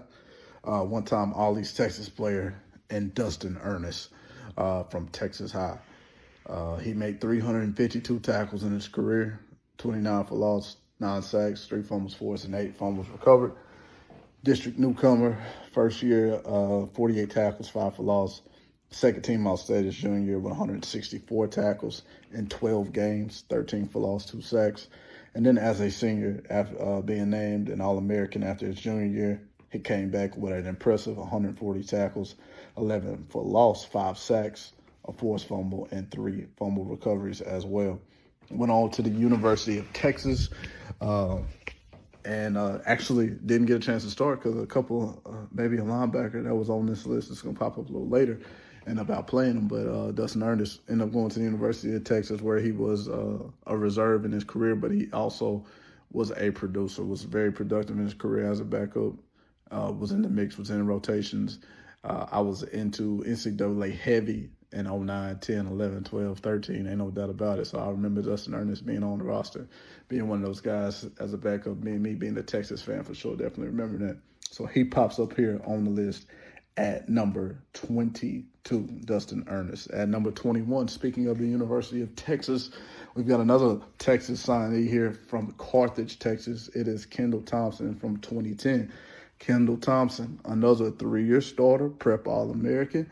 1-time All-East Texas player, and Dustin Ernest from Texas High. He made 352 tackles in his career, 29 for loss, 9 sacks, 3 fumbles forced, and 8 fumbles recovered. District newcomer, first year, 48 tackles, 5 for loss. Second team All-State his junior year with 164 tackles in 12 games, 13 for loss, 2 sacks. And then as a senior, after being named an All-American after his junior year, he came back with an impressive 140 tackles, 11 for loss, 5 sacks, a forced fumble, and 3 fumble recoveries as well. Went on to the University of Texas, and actually didn't get a chance to start because a couple, maybe a linebacker that was on this list is going to pop up a little later, and about playing him. But Dustin Ernest ended up going to the University of Texas, where he was a reserve in his career, but he also was a producer, was very productive in his career as a backup, was in the mix, was in rotations. I was into NCAA heavy in 09, 10, 11, 12, 13. Ain't no doubt about it. So I remember Dustin Ernest being on the roster, being one of those guys as a backup, me being a Texas fan for sure. Definitely remember that. So he pops up here on the list at number 22, Dustin Ernest. At number 21, speaking of the University of Texas, we've got another Texas signee here from Carthage, Texas. It is Kendall Thompson from 2010. Kendall Thompson, another 3-year starter, prep All-American,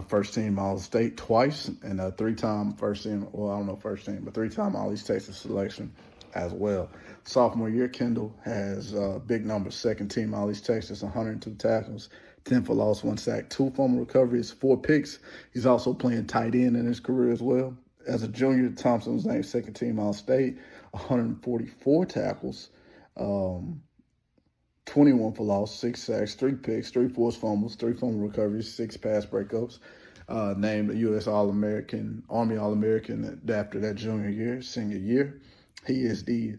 first team All-State twice, and a 3-time first team, well, I don't know first team, but 3-time All-East Texas selection as well. Sophomore year, Kendall has big numbers, second team All-East Texas, 102 tackles, 10 for loss, 1 sack, 2 fumble recoveries, 4 picks. He's also playing tight end in his career as well. As a junior, Thompson was named second team All-State, 144 tackles, 21 for loss, 6 sacks, 3 picks, 3 forced fumbles, 3 fumble recoveries, 6 pass breakups. Named a U.S. All-American, Army All-American after that senior year. He is the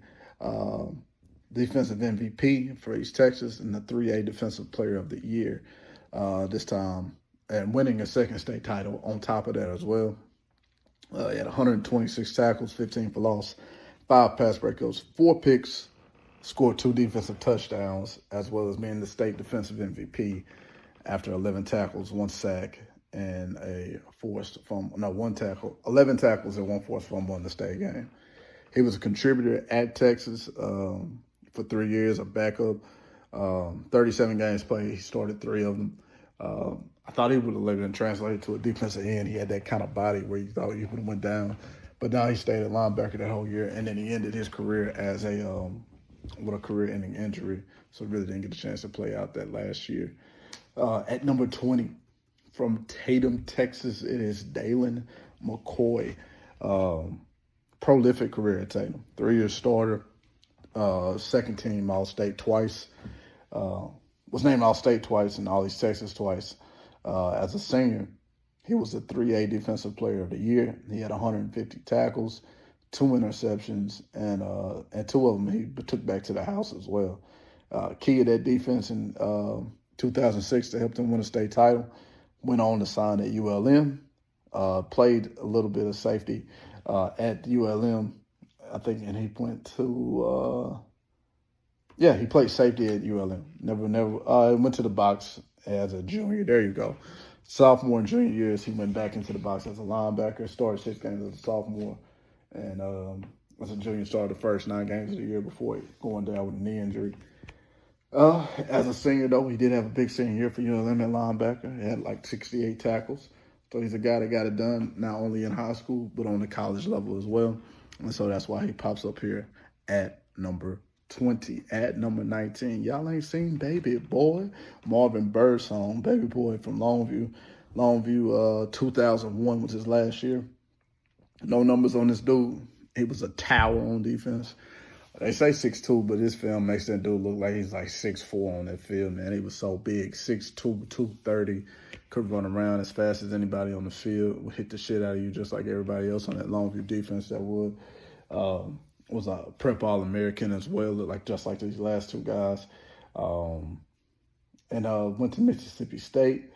defensive MVP for East Texas and the 3A Defensive Player of the Year this time, and winning a second state title on top of that as well. He had 126 tackles, 15 for loss, 5 pass breakups, 4 picks, scored 2 defensive touchdowns, as well as being the state defensive MVP after 11 tackles, 1 sack, and a forced fumble. No, 1 tackle, 11 tackles and 1 forced fumble in the state game. He was a contributor at Texas for 3 years, a backup, 37 games played. He started 3 of them. I thought he would have later been translated to a defensive end. He had that kind of body where you thought he would have went down. But now he stayed at linebacker that whole year, and then he ended his career as with a career-ending injury, so really didn't get a chance to play out that last year. At number 20, from Tatum, Texas, it is Dalon McCoy. Prolific career at Tatum. 3-year starter, second team All-State twice. Was named All-State twice and All-East Texas twice. As a senior, he was the 3A Defensive Player of the Year. He had 150 tackles, 2 interceptions, and 2 of them he took back to the house as well. Key of that defense in 2006 to help them win a state title. Went on to sign at ULM. Played a little bit of safety at ULM, I think, and he went to he played safety at ULM. Went to the box as a junior. There you go. Sophomore and junior years, he went back into the box as a linebacker. Started 6 games as a sophomore, and as a junior, started the first 9 games of the year before going down with a knee injury. As a senior, though, he did have a big senior year for ULM at linebacker. He had like 68 tackles. So he's a guy that got it done not only in high school, but on the college level as well. And so that's why he pops up here at number 20. At number 19, y'all ain't seen Baby Boy. Marvin Birdsong, Baby Boy from Longview. Longview 2001 was his last year. No numbers on this dude. He was a tower on defense. They say 6'2", but this film makes that dude look like he's like 6'4" on that field, man. He was so big, 6'2", 230, could run around as fast as anybody on the field, would hit the shit out of you just like everybody else on that Longview defense that would. Was a prep All-American as well, looked like just like these last 2 guys. Went to Mississippi State,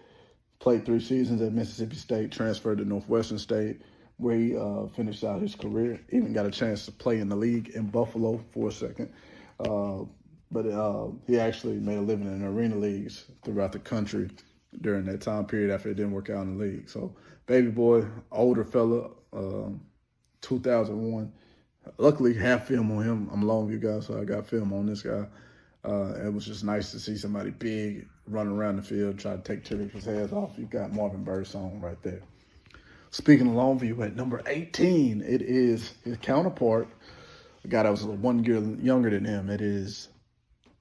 played 3 seasons at Mississippi State, transferred to Northwestern State, where he finished out his career. Even got a chance to play in the league in Buffalo for a second. But he actually made a living in arena leagues throughout the country during that time period after it didn't work out in the league. So, Baby Boy, older fella, 2001. Luckily, have film on him. I'm a Longview guy, so I got film on this guy. It was just nice to see somebody big running around the field, try to take Tyreek's heads off. You got Marvin Birdsong right there. Speaking of Longview, at number 18, it is his counterpart, a guy that was 1 year younger than him. It is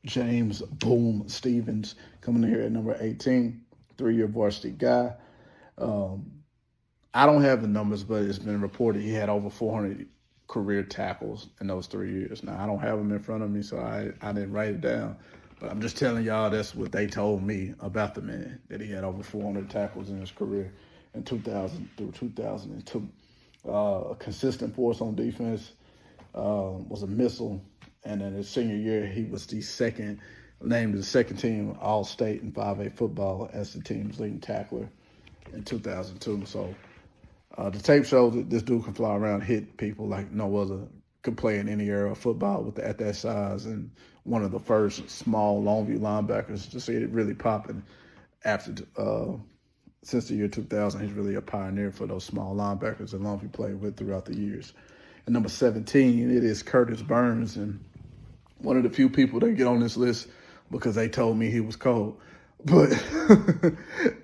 James Boom Stevens coming in here at number 18, 3-year varsity guy. I don't have the numbers, but it's been reported he had over 400 career tackles in those 3 years. Now, I don't have them in front of me, so I didn't write it down. But I'm just telling y'all that's what they told me about the man, that he had over 400 tackles in his career in 2000 through 2002. A consistent force on defense, was a missile. And in his senior year, he was named the second team All-State in 5A football as the team's leading tackler in 2002. So the tape shows that this dude can fly around, hit people like no other, could play in any era of football at that size, and one of the first small Longview linebackers to see it really popping after since the year 2000. He's really a pioneer for those small linebackers that Longview played with throughout the years. And number 17, it is Curtis Burns, and one of the few people that get on this list because they told me he was cold. But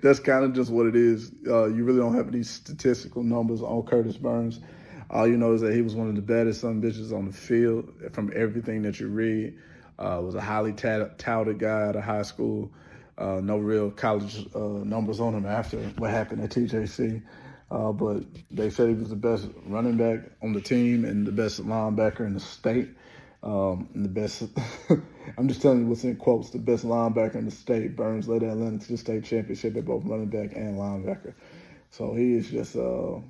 that's kind of just what it is. You really don't have any statistical numbers on Curtis Burns. All you know is that he was one of the baddest son bitches on the field from everything that you read. Was a highly touted guy out of high school. No real college numbers on him after what happened at TJC. But they said he was the best running back on the team and the best linebacker in the state. And the best, I'm just telling you what's in quotes, the best linebacker in the state. Burns led Atlanta to the state championship at both running back and linebacker. So he is just, like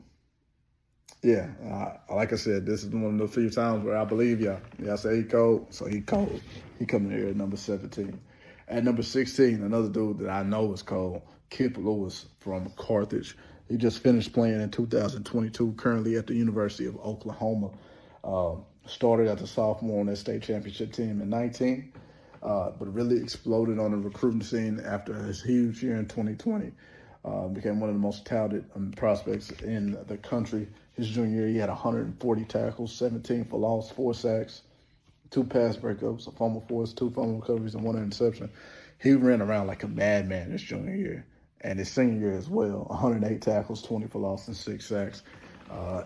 I said, this is one of the few times where I believe y'all. Y'all say he cold, so he cold. He coming here at number 17. At number 16, another dude that I know is cold, Kip Lewis from Carthage. He just finished playing in 2022, currently at the University of Oklahoma. Started as a sophomore on that state championship team in 19, but really exploded on the recruiting scene after his huge year in 2020. Became one of the most touted prospects in the country. His junior year, he had 140 tackles, 17 for loss, 4 sacks, 2 pass breakups, a fumble force, 2 fumble recoveries, and 1 interception. He ran around like a madman his junior year. And his senior year as well, 108 tackles, 20 for loss, and 6 sacks.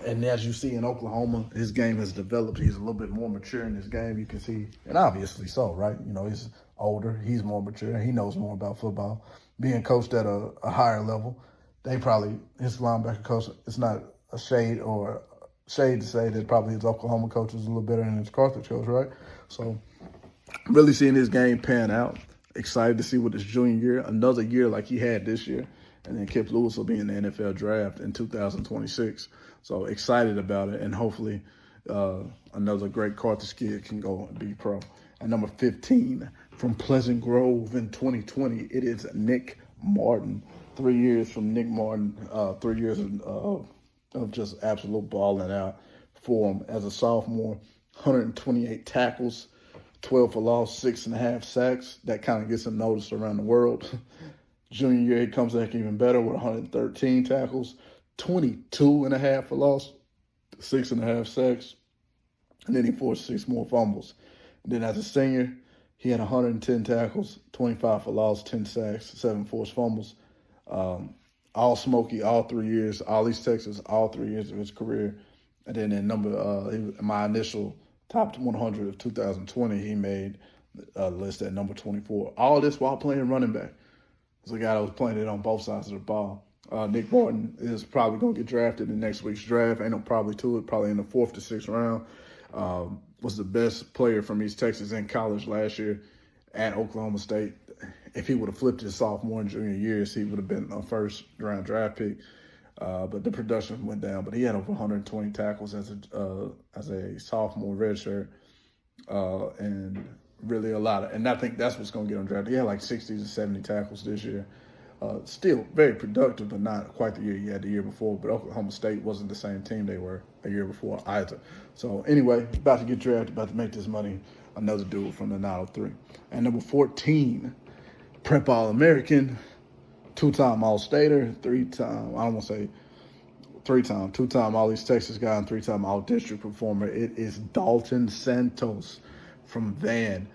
And as you see in Oklahoma, his game has developed. He's a little bit more mature in his game. You can see, and obviously so, right? You know, he's older. He's more mature. He knows more about football. Being coached at a higher level, his linebacker coach, it's not a shade to say that probably his Oklahoma coach is a little better than his Carthage coach, right? So really seeing his game pan out. Excited to see what his junior year, another year like he had this year. And then Kip Lewis will be in the NFL draft in 2026. So excited about it. And hopefully another great Carthage kid can go and be pro. At number 15, from Pleasant Grove in 2020, it is Nick Martin. 3 years from Nick Martin, 3 years of just absolute balling out for him. As a sophomore, 128 tackles, 12 for loss, 6.5 sacks. That kind of gets him noticed around the world. Junior year, he comes back even better with 113 tackles, 22.5 for loss, 6.5 sacks. And then he forced 6 more fumbles. And then as a senior, he had 110 tackles, 25 for loss, 10 sacks, 7 forced fumbles. All Smoaky, all 3 years, all East Texas, all 3 years of his career. And then in my initial top 100 of 2020, he made a list at number 24. All this while playing running back. It's a guy that was playing it on both sides of the ball. Nick Martin is probably going to get drafted in next week's draft. Ain't no probably to it, probably in the 4th to 6th round. Was the best player from East Texas in college last year at Oklahoma State. If he would have flipped his sophomore and junior years, he would have been a first-round draft pick. But the production went down. But he had over 120 tackles as a sophomore redshirt, and really a lot of. And I think that's what's going to get him drafted. He had like 60 to 70 tackles this year. Still very productive, but not quite the year he had the year before. But Oklahoma State wasn't the same team they were a year before either. So anyway, about to get drafted, about to make this money. Another dude from the 903. And number 14, Prep All-American, 2-time All-Stater, 3-time, I don't want to say 3-time, 2-time All-East Texas guy, and 3-time All-District performer. It is Dalton Santos from Van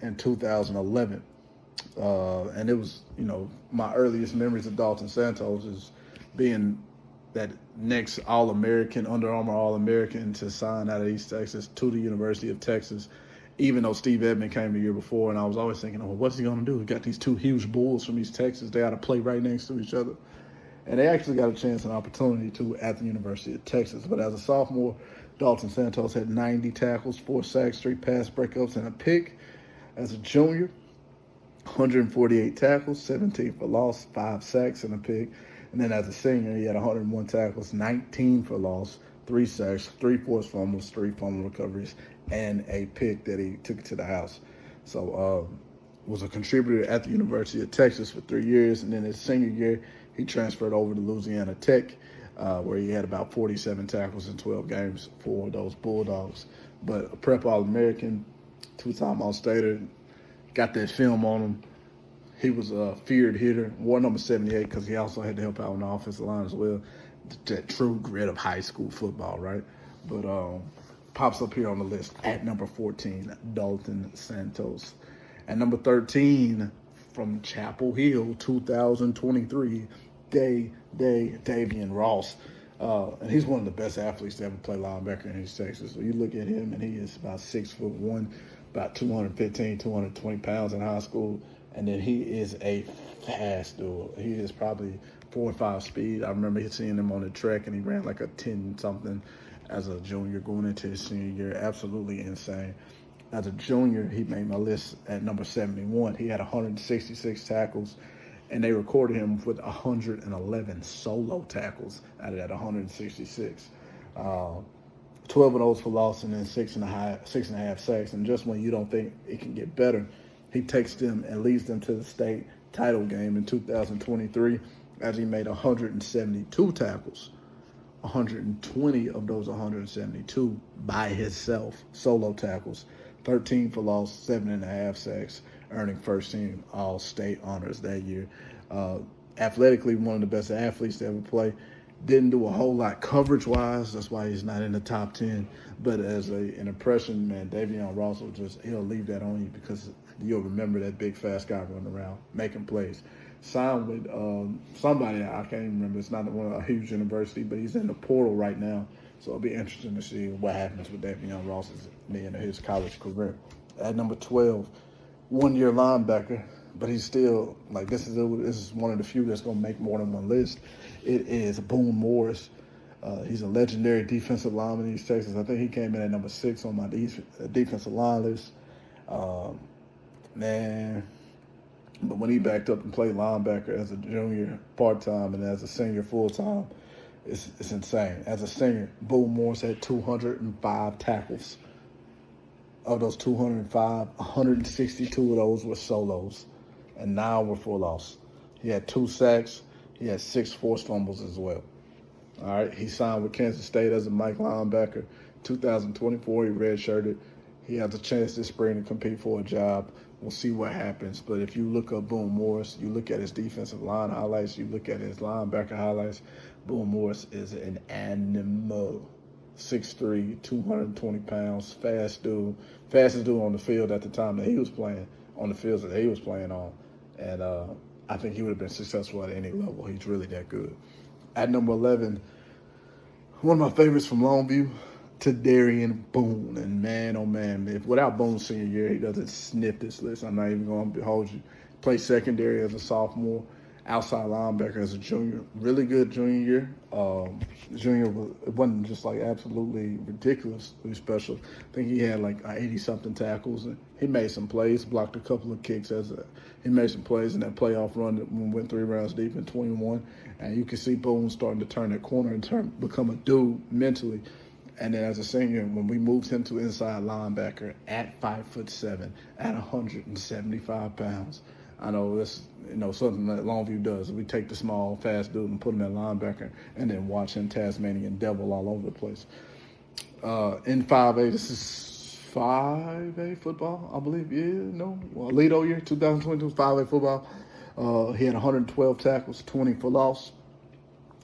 in 2011. And it was, my earliest memories of Dalton Santos is being that next All-American, Under Armour All-American to sign out of East Texas to the University of Texas, even though Steve Edmond came the year before. And I was always thinking, what's he going to do? He got these 2 huge bulls from East Texas. They got to play right next to each other. And they actually got a chance and opportunity to at the University of Texas. But as a sophomore, Dalton Santos had 90 tackles, 4 sacks, 3 pass breakups, and a pick. As a junior, 148 tackles, 17 for loss, 5 sacks, and a pick. And then as a senior, he had 101 tackles, 19 for loss, 3 sacks, 3 forced fumbles, 3 fumble recoveries, and a pick that he took to the house. So was a contributor at the University of Texas for 3 years. And then his senior year, he transferred over to Louisiana Tech, where he had about 47 tackles in 12 games for those Bulldogs. But a Prep All-American, 2-time All-Stater, got that film on him. He was a feared hitter, wore number 78 because he also had to help out on the offensive line as well. That true grit of high school football, right? But pops up here on the list at number 14, Dalton Santos. At number 13, from Chapel Hill, 2023, Davian Ross. And he's one of the best athletes to ever play linebacker in East Texas. So you look at him, and he is about 6'1", about 215, 220 pounds in high school. And then he is a fast dude. He is probably 4 or 5 speed. I remember seeing him on the track, and he ran like a 10-something as a junior going into his senior year. Absolutely insane. As a junior, he made my list at number 71. He had 166 tackles, and they recorded him with 111 solo tackles out of that 166. 12 of those for loss, and then 6.5 sacks. And just when you don't think it can get better, he takes them and leads them to the state title game in 2023 as he made 172 tackles. 120 of those 172 by himself, solo tackles, 13 for loss, 7.5 sacks, earning first-team All-State honors that year. Athletically, one of the best athletes to ever play. Didn't do a whole lot coverage-wise. That's why he's not in the top 10. But as an impression, man, Davian Ross he'll leave that on you because you'll remember that big, fast guy running around, making plays. Signed with somebody, I can't even remember. It's not a huge university, but he's in the portal right now. So it'll be interesting to see what happens with Davian Ross at the end of his college career. At number 12, 1-year linebacker, but he's still, this is one of the few that's going to make more than one list. It is Boone Morris. He's a legendary defensive lineman in East Texas. I think he came in at number 6 on my defensive line list. But when he backed up and played linebacker as a junior part-time and as a senior full-time, it's insane. As a senior, Boone Morris had 205 tackles, of those 205, 162 of those were solos, and 9 were for loss. He had 2 sacks. He had 6 forced fumbles as well. All right, he signed with Kansas State as a Mike linebacker. 2024, he redshirted. He has a chance this spring to compete for a job. We'll see what happens. But if you look up Boone Morris, you look at his defensive line highlights, you look at his linebacker highlights, Boone Morris is an animal. 6'3", 220 pounds, fast dude. Fastest dude on the field at the time that he was playing, on the fields that he was playing on. And I think he would have been successful at any level. He's really that good. At number 11, one of my favorites from Longview, to Darien Boone. And man, oh man, if without Boone's senior year, he doesn't sniff this list. I'm not even going to hold you. Played secondary as a sophomore, outside linebacker as a junior. Really good junior year. It wasn't just like absolutely ridiculously special. I think he had like 80-something tackles. And he made some plays, blocked a couple of kicks. He made some plays in that playoff run that went 3 rounds deep in 21. And you can see Boone starting to turn that corner and become a dude mentally. And then as a senior, when we moved him to inside linebacker at 5'7", at 175 pounds, I know this, something that Longview does. We take the small, fast dude and put him at linebacker, and then watch him Tasmanian devil all over the place. In 5A, this is 5A football, I believe. Lido year, 2022, 5A football. He had 112 tackles, 20 for loss,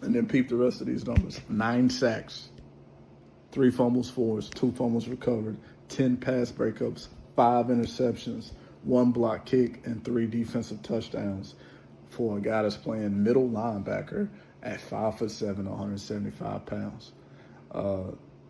and then peep the rest of these numbers: 9 sacks. 3 fumbles forced, 2 fumbles recovered, 10 pass breakups, 5 interceptions, 1 block kick, and 3 defensive touchdowns for a guy that's playing middle linebacker at 5'7", 175 pounds.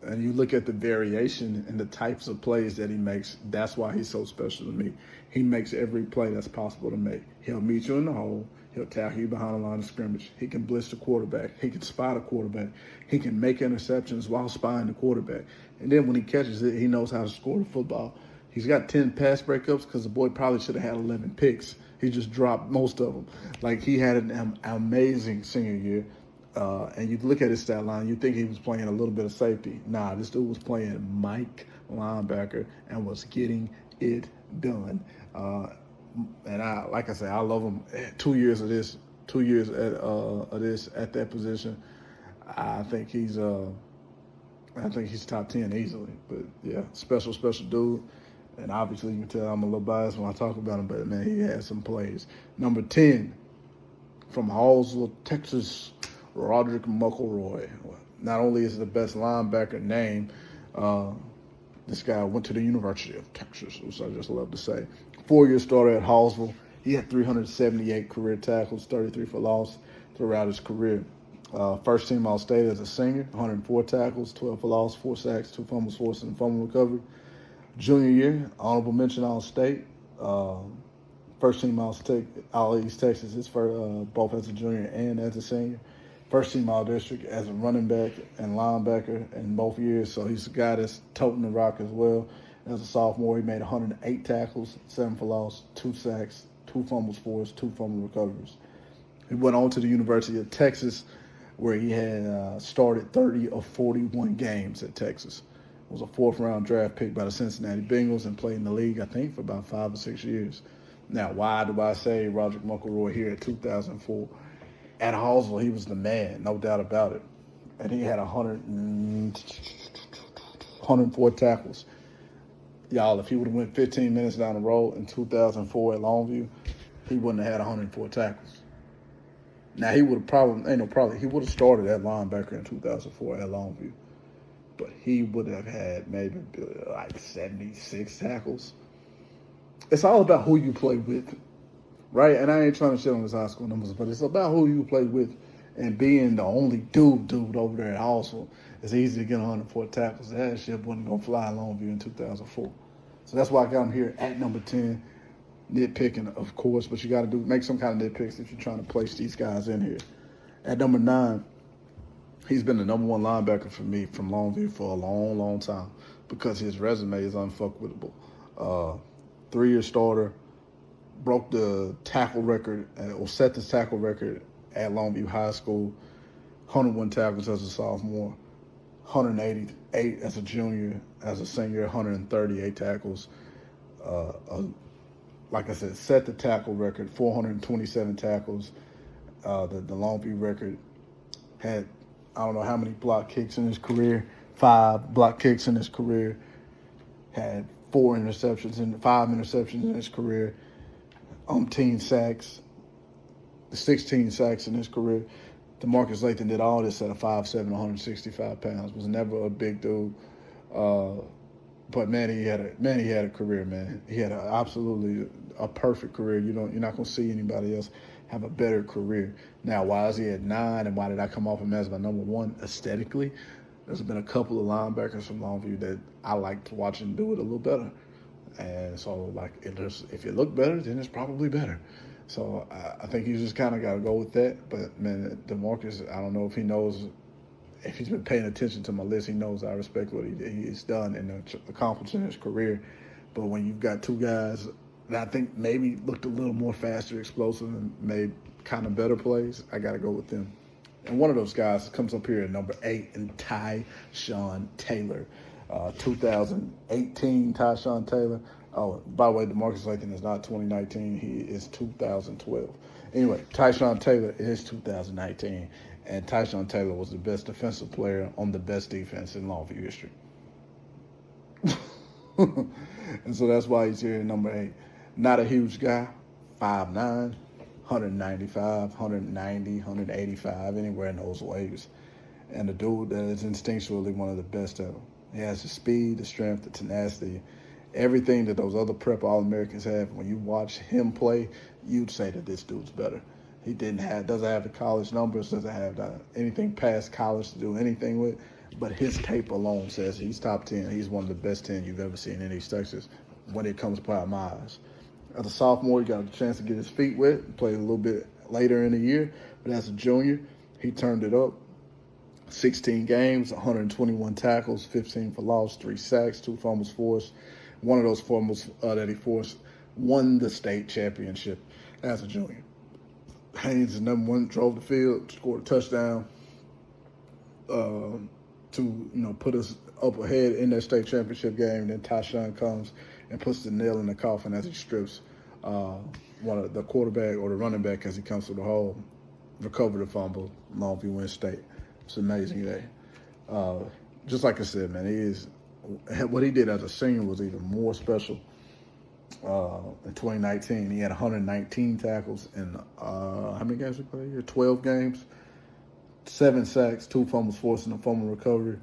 And you look at the variation and the types of plays that he makes, that's why he's so special to me. He makes every play that's possible to make. He'll meet you in the hole. He'll tackle you behind the line of scrimmage. He can blitz the quarterback. He can spot a quarterback. He can make interceptions while spying the quarterback. And then when he catches it, he knows how to score the football. He's got 10 pass breakups because the boy probably should have had 11 picks. He just dropped most of them. Like, he had an amazing senior year. And you look at his stat line, you think he was playing a little bit of safety. Nah, this dude was playing Mike linebacker and was getting it done. And like I said, I love him. 2 years of this, 2 years at that position. I think he's top 10 easily. But yeah, special dude. And obviously you can tell I'm a little biased when I talk about him, but man, he had some plays. Number 10, from Hallsville, Texas, Rodric Muckroy. Not only is it the best linebacker name, this guy went to the University of Texas, which I just love to say. 4-year starter at Hallsville. He had 378 career tackles, 33 for loss throughout his career. First team All-State as a senior, 104 tackles, 12 for loss, 4 sacks, 2 fumbles forced, and a fumble recovered. Junior year, honorable mention All-State. First team All-State, All-East Texas, his first, both as a junior and as a senior. First team All-District as a running back and linebacker in both years. So he's a guy that's toting the rock as well. As a sophomore, he made 108 tackles, 7 for loss, 2 sacks, 2 fumbles forced, 2 fumble recoveries. He went on to the University of Texas, where he had started 30 of 41 games at Texas. Was a 4th-round draft pick by the Cincinnati Bengals and played in the league, I think, for about 5 or 6 years. Now, why do I say Rodric Muckroy here at 2004? At Hallsville, he was the man, no doubt about it. And he had 104 tackles. Y'all, if he would have went 15 minutes down the road in 2004 at Longview, he wouldn't have had 104 tackles. Now, he would have he would have started at linebacker in 2004 at Longview. But he would have had maybe like 76 tackles. It's all about who you play with, right? And I ain't trying to shit on his high school numbers, but it's about who you play with. And being the only dude over there at Hallsville, it's easy to get 104 tackles. That shit wasn't going to fly in Longview in 2004. So that's why I got him here at number 10. Nitpicking, of course, but you got to make some kind of nitpicks if you're trying to place these guys in here. At number 9, he's been the number 1 linebacker for me from Longview for a long, long time because his resume is unfuckwittable. 3-year starter, broke the tackle record, or set the tackle record at Longview High School, 101 tackles as a sophomore, 188 as a junior. As a senior, 138 tackles. Like I said, set the tackle record, 427 tackles. The Longview record had, I don't know how many block kicks in his career, 5 block kicks in his career, had 5 interceptions in his career, 16 sacks in his career. Demarcus Lake did all this at a 5'7", 165 pounds. Was never a big dude. But man, he had a career, man. He had absolutely a perfect career. You're not gonna see anybody else have a better career. Now, why is he at 9, and why did I come off him as my number 1 aesthetically? There's been a couple of linebackers from Longview that I like to watch and do it a little better. And so, like, if you look better, then it's probably better. So I think you just kind of got to go with that. But, man, DeMarcus, I don't know if he knows, if he's been paying attention to my list, he knows I respect what he's done and accomplished in his career. But when you've got 2 guys that I think maybe looked a little more faster, explosive, and made kind of better plays, I got to go with them. And one of those guys comes up here at number 8, and Tyan Taylor. 2018 Tyan Taylor. Oh, by the way, Demarcus Lake is not 2019. He is 2012. Anyway, Tyan Taylor is 2019. And Tyan Taylor was the best defensive player on the best defense in Longview history. And so that's why he's here at number 8. Not a huge guy, 5'9", 195, 190, 185, anywhere in those waves. And a dude that is instinctually one of the best ever. He has the speed, the strength, the tenacity, everything that those other prep All-Americans have. When you watch him play, you'd say that this dude's better. He doesn't have the college numbers, doesn't have anything past college to do anything with, but his tape alone says he's top 10. He's one of the best 10 you've ever seen in East Texas when it comes by my eyes. As a sophomore, he got a chance to get his feet wet, played a little bit later in the year, but as a junior, he turned it up. 16 games, 121 tackles, 15 for loss, 3 sacks, 2 fumbles forced. One of those fumbles that he forced won the state championship as a junior. Haynes, number 1, drove the field, scored a touchdown to put us up ahead in that state championship game. Then Tyshawn comes and puts the nail in the coffin as he strips one of the quarterback or the running back as he comes to the hole, recover the fumble, Longview wins state. It's an amazing day. Just like I said, man, what he did as a senior was even more special. In 2019, he had 119 tackles in how many games he played here? 12 games, 7 sacks, 2 fumbles forced, and a fumble recovery.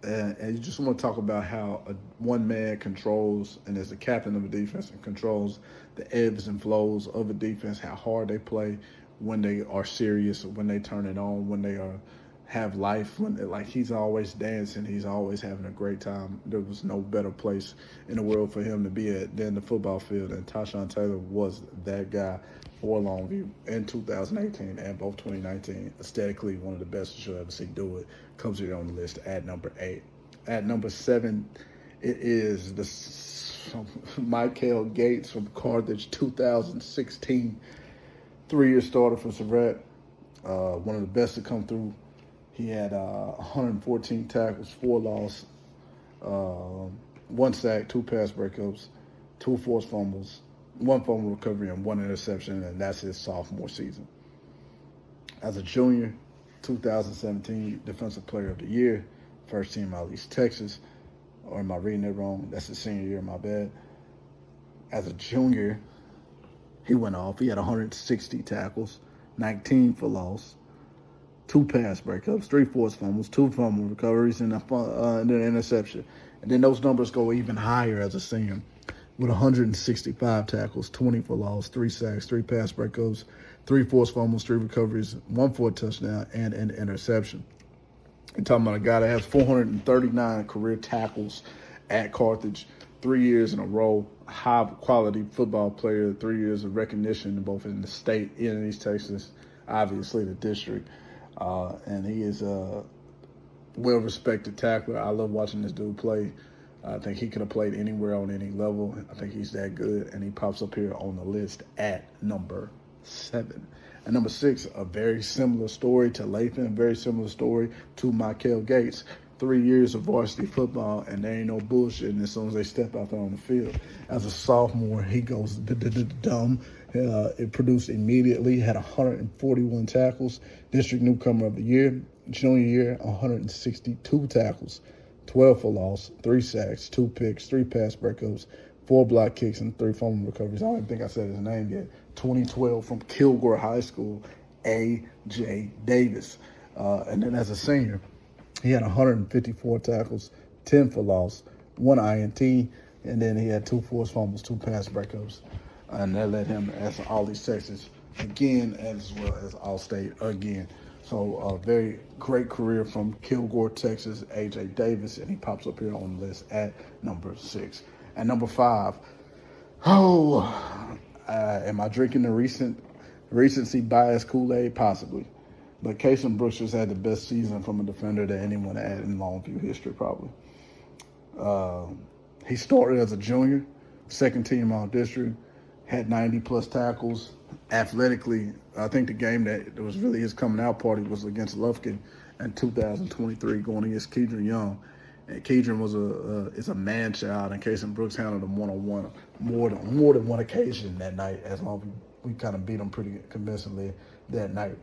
And you just want to talk about how one man controls and is the captain of a defense and controls the ebbs and flows of a defense, how hard they play when they are serious, when they turn it on, when they have life, like he's always dancing, he's always having a great time. There was no better place in the world for him to be at than the football field, and Tyan Taylor was that guy for Longview in 2018 and both 2019. Aesthetically, one of the best you'll ever see do it. Comes here on the list at number 8. At number 7, it is the Michael Gates from Carthage, 2016, 3-year starter for Surratt. One of the best to come through. He had 114 tackles, 4 loss, 1 sack, 2 pass breakups, 2 forced fumbles, 1 fumble recovery, and 1 interception, and that's his sophomore season. As a junior, 2017 Defensive Player of the Year, first team out of East Texas. Or am I reading it wrong? That's his senior year, my bad. As a junior, he went off. He had 160 tackles, 19 for loss, 2 pass breakups, 3 forced fumbles, 2 fumble recoveries, and then an interception. And then those numbers go even higher as a senior with 165 tackles, 20 for loss, 3 sacks, 3 pass breakups, 3 forced fumbles, 3 recoveries, 1 for a touchdown, and an interception. You're talking about a guy that has 439 career tackles at Carthage, 3 years in a row, high-quality football player, 3 years of recognition both in the state and in East Texas, obviously the district. And he is a well-respected tackler. I love watching this dude play. I think he could have played anywhere on any level. I think he's that good, and he pops up here on the list at number 7. At number 6, a very similar story to Lathan, very similar story to Michael Gates. 3 years of varsity football, and there ain't no bullshit. And as soon as they step out there on the field, as a sophomore, he goes dumb. It produced immediately, had 141 tackles, district newcomer of the year. Junior year, 162 tackles, 12 for loss, 3 sacks, 2 picks, 3 pass breakups, 4 block kicks, and 3 fumble recoveries. I don't even think I said his name yet. 2012 from Kilgore High School, A.J. Davis. And then as a senior, he had 154 tackles, 10 for loss, 1 INT, and then he had 2 forced fumbles, 2 pass breakups. And that led him as all East Texas again, as well as All-State again. So a very great career from Kilgore, Texas, A.J. Davis, and he pops up here on the list at number 6. At number 5, am I drinking the recency bias Kool-Aid? Possibly. But Kason Brooks just had the best season from a defender that anyone had in Longview history, probably. He started as a junior, second team all-district, had 90-plus tackles. Athletically, I think the game that was really his coming out party was against Lufkin in 2023, going against Kedron Young. And Kedron is a man child, and Kason Brooks handled him one-on-one more than one occasion that night, as long as we kind of beat him pretty convincingly that night.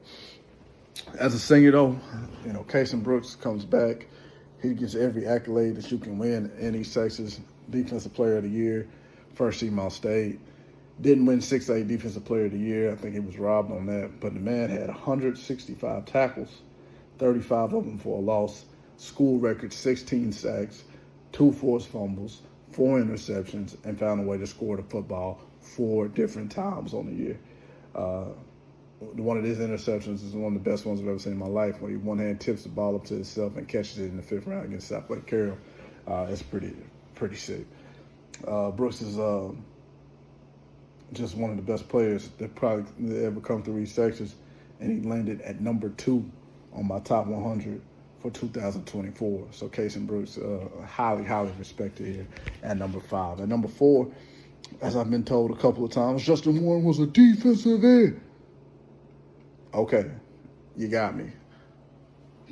As a senior, though, Kason Brooks comes back. He gets every accolade that you can win in East Texas. Defensive Player of the Year, first team All-State. Didn't win 6A Defensive Player of the Year. I think he was robbed on that. But the man had 165 tackles, 35 of them for a loss. School record, 16 sacks, 2 forced fumbles, 4 interceptions, and found a way to score the football 4 different times on the year. One of these interceptions is one of the best ones I've ever seen in my life, where he one-hand tips the ball up to himself and catches it in the 5th round against South Lake Carroll. It's pretty sick. Brooks is just one of the best players that probably ever come through East Texas, and he landed at number 2 on my top 100 for 2024. So Kason Brooks, highly, highly respected here at number 5. At number 4, as I've been told a couple of times, Justin Warren was a defensive end. Okay, you got me.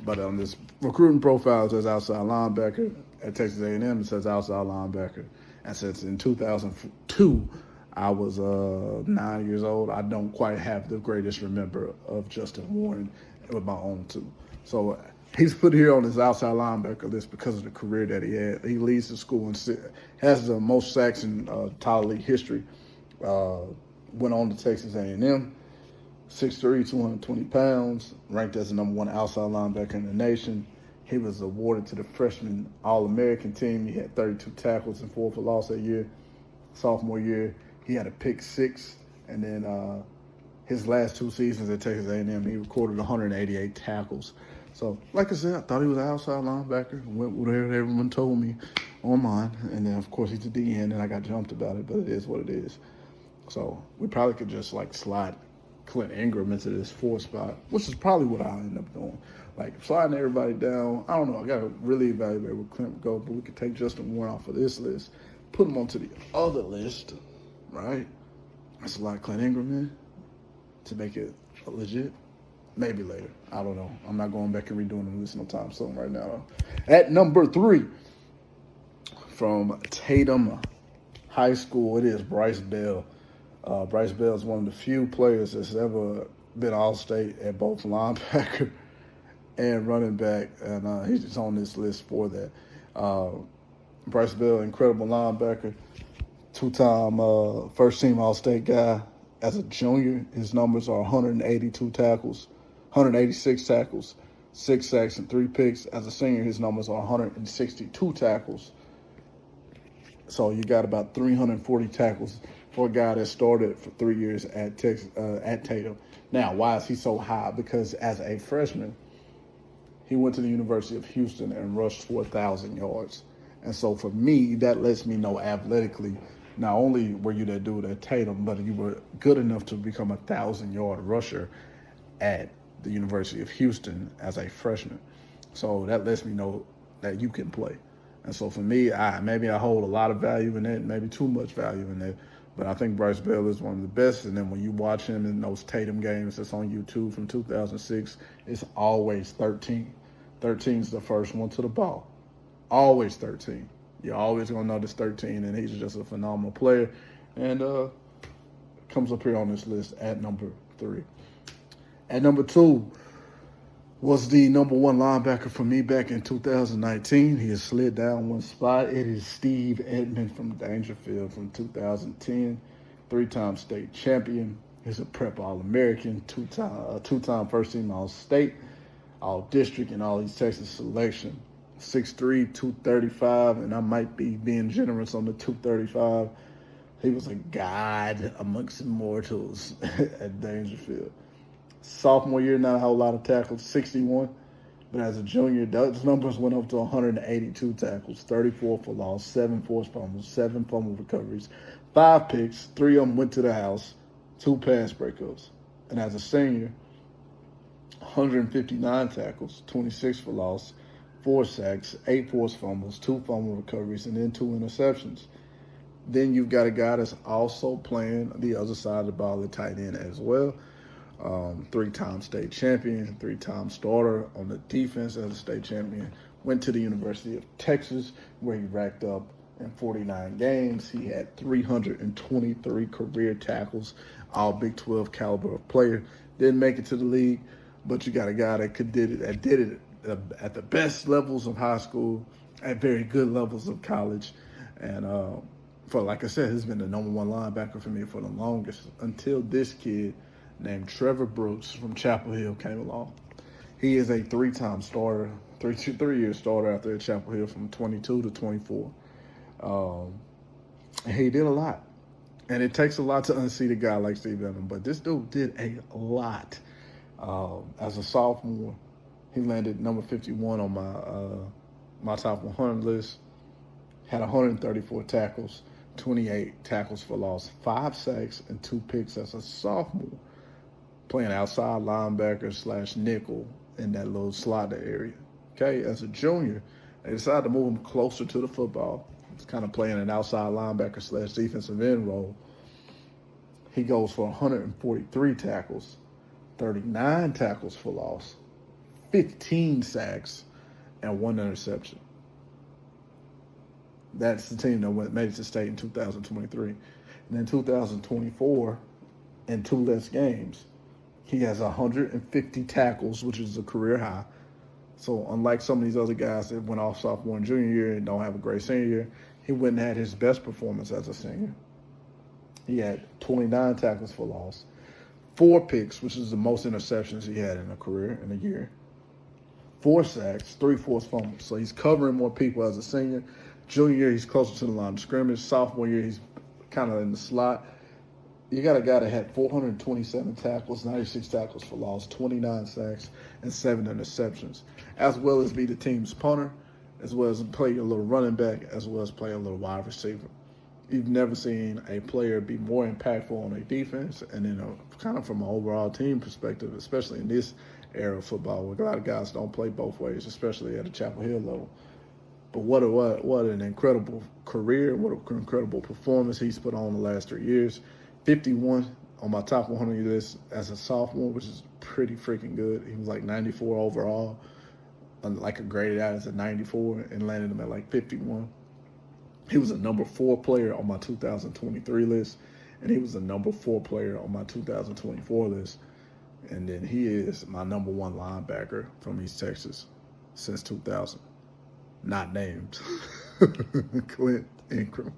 But on this recruiting profile, it says outside linebacker. At Texas A&M, it says outside linebacker. And since in 2002, I was 9 years old, I don't quite have the greatest remember of Justin Warren with my own 2. So he's put here on his outside linebacker list because of the career that he had. He leads the school and has the most sacks in Tyler League history. Went on to Texas A&M. 6'3", 220 pounds, ranked as the number 1 outside linebacker in the nation. He was awarded to the freshman All-American team. He had 32 tackles and 4 for loss that year. Sophomore year, he had a pick 6. And then his last 2 seasons at Texas A&M, he recorded 188 tackles. So, like I said, I thought he was an outside linebacker. Went with whatever everyone told me online. And then, of course, he's a DN, and I got jumped about it, but it is what it is. So we probably could just, slide Clint Ingram into this 4th spot, which is probably what I'll end up doing. Sliding everybody down. I don't know. I got to really evaluate where Clint would go, but we could take Justin Warren off of this list, put him onto the other list, right? Slide Clint Ingram in to make it legit. Maybe later. I don't know. I'm not going back and redoing the list no time soon right now. At number 3, from Tatum High School, it is Bryce Bell. Bryce Bell is one of the few players that's ever been All-State at both linebacker and running back, and he's on this list for that. Bryce Bell, incredible linebacker, 2-time first-team All-State guy. As a junior, his numbers are 182 tackles, 186 tackles, 6 sacks, and 3 picks. As a senior, his numbers are 162 tackles. So you got about 340 tackles for a guy that started for 3 years at Tatum. Now, why is he so high? Because as a freshman, he went to the University of Houston and rushed for 1,000 yards. And so for me, that lets me know athletically, not only were you that dude at Tatum, but you were good enough to become a 1,000-yard rusher at the University of Houston as a freshman. So that lets me know that you can play. And so for me, maybe I hold a lot of value in it, maybe too much value in it. But I think Bryce Bell is one of the best. And then when you watch him in those Tatum games that's on YouTube from 2006, it's always 13 13 is the first one to the ball. Always 13. You're always going to notice 13, and he's just a phenomenal player. And comes up here on this list at number 3. At number 2 was the number 1 linebacker for me back in 2019. He has slid down one spot. It is Steve Edmond from Dangerfield from 2010, 3-time state champion. He's a prep All-American, two-time first-team All-State, All-District, and All-East Texas selection. 6'3", 235, and I might be being generous on the 235. He was a god amongst immortals at Dangerfield. Sophomore year, not a whole lot of tackles, 61. But as a junior, those numbers went up to 182 tackles, 34 for loss, 7 forced fumbles, 7 fumble recoveries, 5 picks, 3 of them went to the house, 2 pass breakups. And as a senior, 159 tackles, 26 for loss, 4 sacks, 8 forced fumbles, 2 fumble recoveries, and then 2 interceptions. Then you've got a guy that's also playing the other side of the ball, the tight end as well. 3-time state champion, 3-time starter on the defense as a state champion. Went to the University of Texas, where he racked up in 49 games. He had 323 career tackles, all Big 12 caliber of player. Didn't make it to the league, but you got a guy that did it at the best levels of high school, at very good levels of college. And like I said, he's been the number 1 linebacker for me for the longest, until this kid named Trevor Brooks from Chapel Hill came along. He is a 3-time starter, 3-year starter after Chapel Hill from 22 to 24. And he did a lot. And it takes a lot to unseat a guy like Steve Evans, but this dude did a lot. As a sophomore, he landed number 51 on my top 100 list, had 134 tackles, 28 tackles for loss, 5 sacks, and 2 picks as a sophomore, playing outside linebacker / nickel in that little slot area. Okay, as a junior, they decided to move him closer to the football. He's kind of playing an outside linebacker / defensive end role. He goes for 143 tackles, 39 tackles for loss, 15 sacks, and 1 interception. That's the team that made it to state in 2023. And then 2024, in 2 less games, he has 150 tackles, which is a career high. So unlike some of these other guys that went off sophomore and junior year and don't have a great senior year, he went and had his best performance as a senior. He had 29 tackles for loss, 4 picks, which is the most interceptions he had in a career in a year, 4 sacks, 3 forced fumbles. So he's covering more people as a senior. Junior year, he's closer to the line of scrimmage. Sophomore year, he's kind of in the slot. You got a guy that had 427 tackles, 96 tackles for loss, 29 sacks, and 7 interceptions, as well as be the team's punter, as well as play a little running back, as well as play a little wide receiver. You've never seen a player be more impactful on a defense, and then kind of from an overall team perspective, especially in this era of football, where a lot of guys don't play both ways, especially at the Chapel Hill level. But what an incredible career, what an incredible performance he's put on the last 3 years. 51 on my top 100 list as a sophomore, which is pretty freaking good. He was like 94 overall, like a graded out as a 94, and landed him at like 51. He was a number 4 player on my 2023 list, and he was a number 4 player on my 2024 list. And then he is my number 1 linebacker from East Texas since 2000. Not named. Clint Ingram.